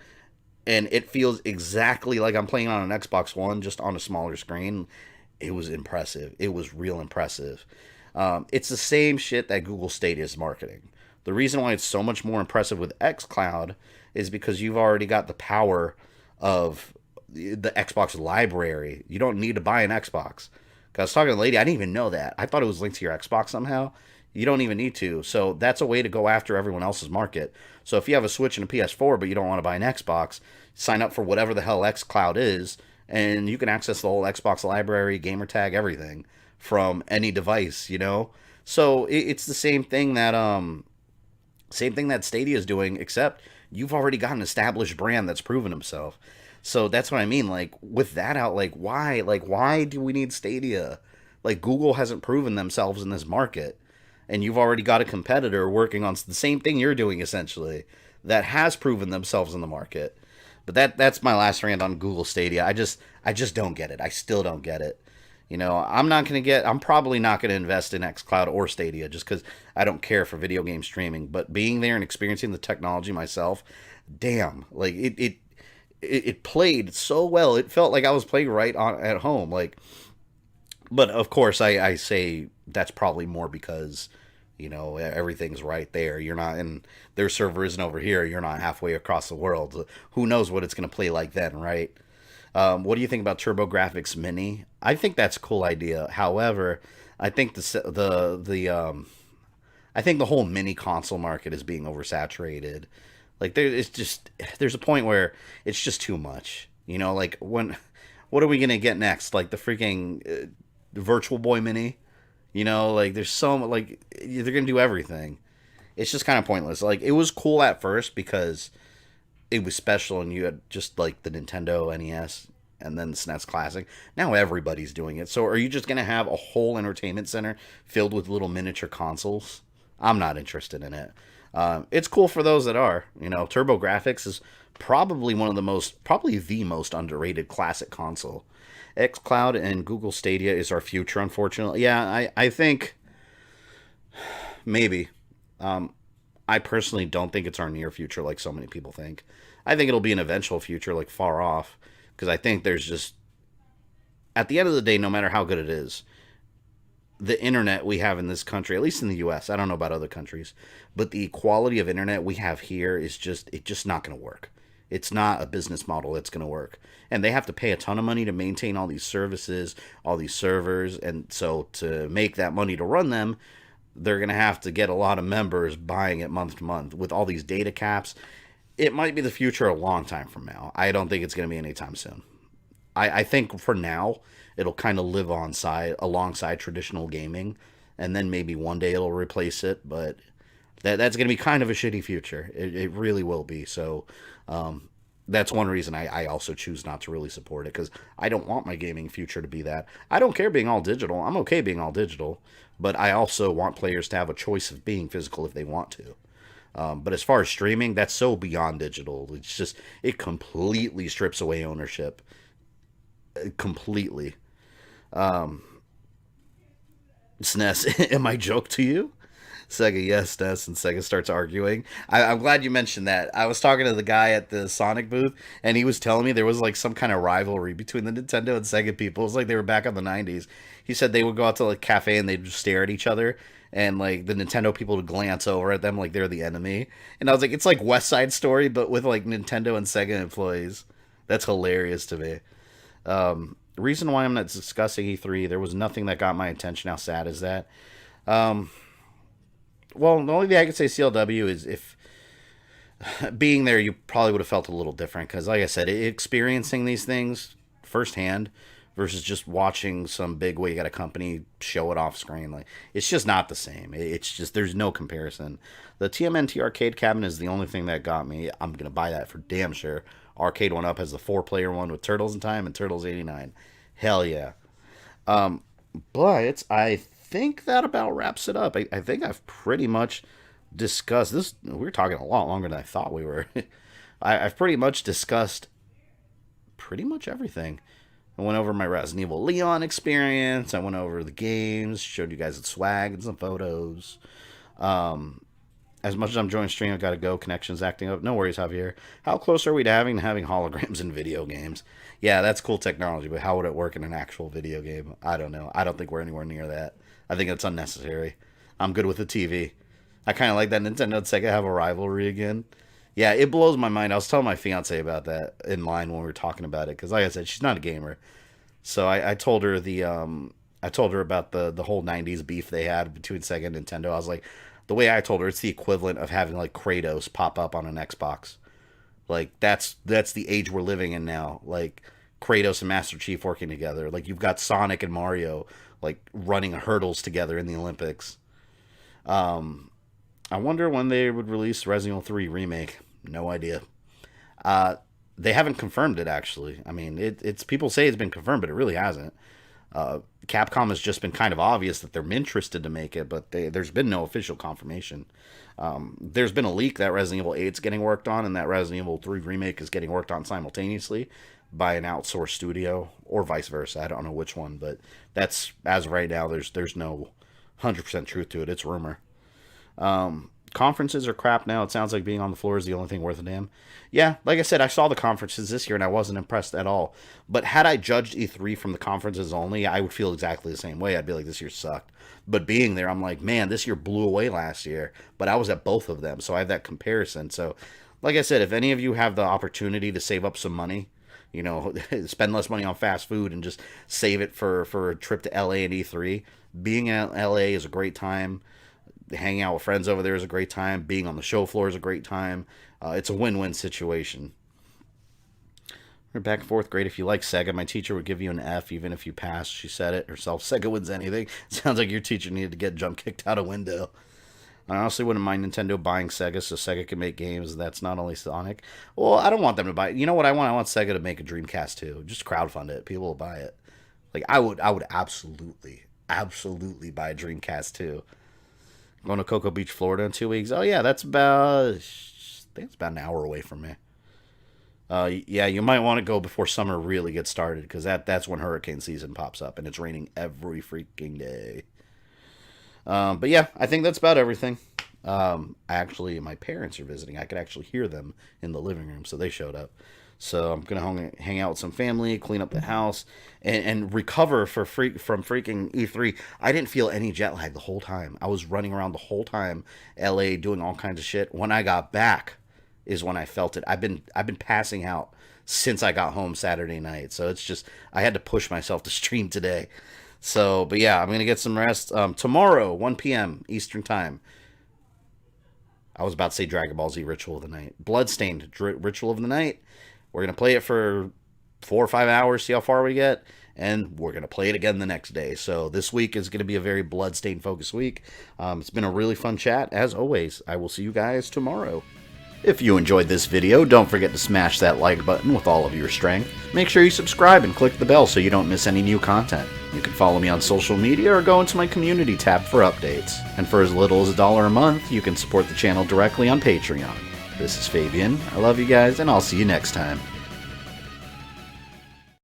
and it feels exactly like I'm playing on an Xbox One, just on a smaller screen. It was impressive. It was real impressive. It's the same shit that Google Stadia is marketing. The reason why it's so much more impressive with xCloud is because you've already got the power of the Xbox library. You don't need to buy an Xbox. Because I was talking to a lady, I didn't even know that. I thought it was linked to your Xbox somehow. You don't even need to. So that's a way to go after everyone else's market. So if you have a Switch and a PS4, but you don't want to buy an Xbox, sign up for whatever the hell xCloud is, and you can access the whole Xbox library, gamertag, everything from any device, So it's the same thing that Stadia is doing, except you've already got an established brand that's proven himself. So that's what I mean. Like, with that out, why do we need Stadia? Like, Google hasn't proven themselves in this market. And you've already got a competitor working on the same thing you're doing, essentially, that has proven themselves in the market. But that's my last rant on Google Stadia. I just don't get it. I still don't get it. I'm probably not going to invest in xCloud or Stadia just because I don't care for video game streaming. But being there and experiencing the technology myself, damn, like, it played so well. It felt like I was playing right at home. Like, but of course, I say that's probably more because, everything's right there. You're not in, their server isn't over here. You're not halfway across the world. Who knows what it's going to play like then, right? What do you think about TurboGrafx Mini? I think that's a cool idea. However, I think I think the whole mini console market is being oversaturated. Like there's a point where it's just too much. Like what are we gonna get next? Like the freaking Virtual Boy Mini. Like there's so much. Like they're gonna do everything. It's just kind of pointless. Like it was cool at first because it was special and you had just like the Nintendo NES and then the SNES Classic. Now everybody's doing it. So are you just gonna have a whole entertainment center filled with little miniature consoles? I'm not interested in it. It's cool for those that are. TurboGrafx is probably the most underrated classic console. xCloud and Google Stadia is our future, unfortunately. Yeah, I think maybe. I personally don't think it's our near future like so many people think. I think it'll be an eventual future, like far off, because I think there's just, at the end of the day, no matter how good it is, the internet we have in this country, at least in the US, I don't know about other countries, but the quality of internet we have here is just not going to work. It's not a business model that's going to work. And they have to pay a ton of money to maintain all these services, all these servers, and so to make that money to run them, they're going to have to get a lot of members buying it month to month with all these data caps. It might be the future a long time from now. I don't think it's going to be anytime soon. I think for now, it'll kind of live alongside traditional gaming, and then maybe one day it'll replace it, but that's going to be kind of a shitty future. It really will be. So that's one reason I also choose not to really support it, because I don't want my gaming future to be that. I don't care being all digital. I'm okay being all digital, but I also want players to have a choice of being physical if they want to. But as far as streaming, that's so beyond digital. It completely strips away ownership. Completely. SNES, am I joke to you? Sega, yes, SNES, and Sega starts arguing. I'm glad you mentioned that. I was talking to the guy at the Sonic booth, and he was telling me there was like some kind of rivalry between the Nintendo and Sega people. It was like they were back in the 90s. He said they would go out to like a cafe and they'd just stare at each other, and like the Nintendo people would glance over at them like they're the enemy. And I was like, it's like West Side Story, but with like Nintendo and Sega employees. That's hilarious to me. Reason why I'm not discussing E3, there was nothing that got my attention. How sad is that? Well, the only thing I could say CLW is if being there, you probably would have felt a little different. Because, like I said, experiencing these things firsthand versus just watching some big way you got a company show it off screen, like it's just not the same. It's just there's no comparison. The TMNT arcade cabinet is the only thing that got me. I'm gonna buy that for damn sure. Arcade One Up has the 4-player one with Turtles in Time and Turtles '89. Hell yeah. But I think that about wraps it up. I think I've pretty much discussed this. We're talking a lot longer than I thought we were. I've pretty much discussed pretty much everything. I went over my Resident Evil Leon experience. I went over the games, showed you guys the swag and some photos. As much as I'm enjoying stream, I've got to go. Connection's acting up. No worries, Javier. How close are we to having holograms in video games? Yeah, that's cool technology, but how would it work in an actual video game? I don't know. I don't think we're anywhere near that. I think it's unnecessary. I'm good with the TV. I kind of like that Nintendo and Sega have a rivalry again. Yeah, it blows my mind. I was telling my fiance about that in line when we were talking about it, because like I said, she's not a gamer. So I told her I told her about the whole '90s beef they had between Sega and Nintendo. I was like, the way I told her, it's the equivalent of having like Kratos pop up on an Xbox. Like that's the age we're living in now. Like Kratos and Master Chief working together. Like you've got Sonic and Mario like running hurdles together in the Olympics. I wonder when they would release Resident Evil 3 remake. No idea. They haven't confirmed it actually. I mean, it's people say it's been confirmed, but it really hasn't. Capcom has just been kind of obvious that they're interested to make it, but there's been no official confirmation. There's been a leak that Resident Evil 8 is getting worked on, and that Resident Evil 3 remake is getting worked on simultaneously by an outsourced studio, or vice versa. I don't know which one, but that's, as of right now, there's no 100% truth to it. It's rumor. Conferences are crap now. It sounds like being on the floor is the only thing worth a damn. Yeah, like I said, I saw the conferences this year and I wasn't impressed at all. But had I judged E3 from the conferences only, I would feel exactly the same way. I'd be like, this year sucked. But being there, I'm like, man, this year blew away last year. But I was at both of them, so I have that comparison. So, like I said, if any of you have the opportunity to save up some money, you know, spend less money on fast food and just save it for a trip to LA and E3. Being at LA is a great time. Hanging out with friends over there is a great time. Being on the show floor is a great time. It's a win-win situation. We're back and forth. Great if you like Sega. My teacher would give you an F even if you passed. She said it herself. Sega wins anything. Sounds like your teacher needed to get jump kicked out a window. I honestly wouldn't mind Nintendo buying Sega so Sega can make games that's not only Sonic. Well, I don't want them to buy it. You know what I want? I want Sega to make a Dreamcast too. Just crowdfund it. People will buy it. Like I would absolutely buy a Dreamcast too. Going to Cocoa Beach, Florida in 2 weeks. Oh yeah, that's about, I think it's about an hour away from me. Yeah, you might want to go before summer really gets started because that's when hurricane season pops up and it's raining every freaking day. But yeah, I think that's about everything. Actually, my parents are visiting. I could actually hear them in the living room, so they showed up. So I'm gonna hang out with some family, clean up the house, and recover from freaking E3. I didn't feel any jet lag the whole time. I was running around the whole time, LA, doing all kinds of shit. When I got back, is when I felt it. I've been passing out since I got home Saturday night. So it's just I had to push myself to stream today. So, but yeah, I'm gonna get some rest. Tomorrow, 1 p.m. Eastern time. I was about to say Dragon Ball Z Ritual of the Night. Bloodstained Ritual of the Night. We're going to play it for 4 or 5 hours, see how far we get, and we're going to play it again the next day. So this week is going to be a very Bloodstained focused week. It's been a really fun chat. As always, I will see you guys tomorrow. If you enjoyed this video, don't forget to smash that like button with all of your strength. Make sure you subscribe and click the bell so you don't miss any new content. You can follow me on social media or go into my community tab for updates. And for as little as $1 a month, you can support the channel directly on Patreon. This is Fabian. I love you guys, and I'll see you next time.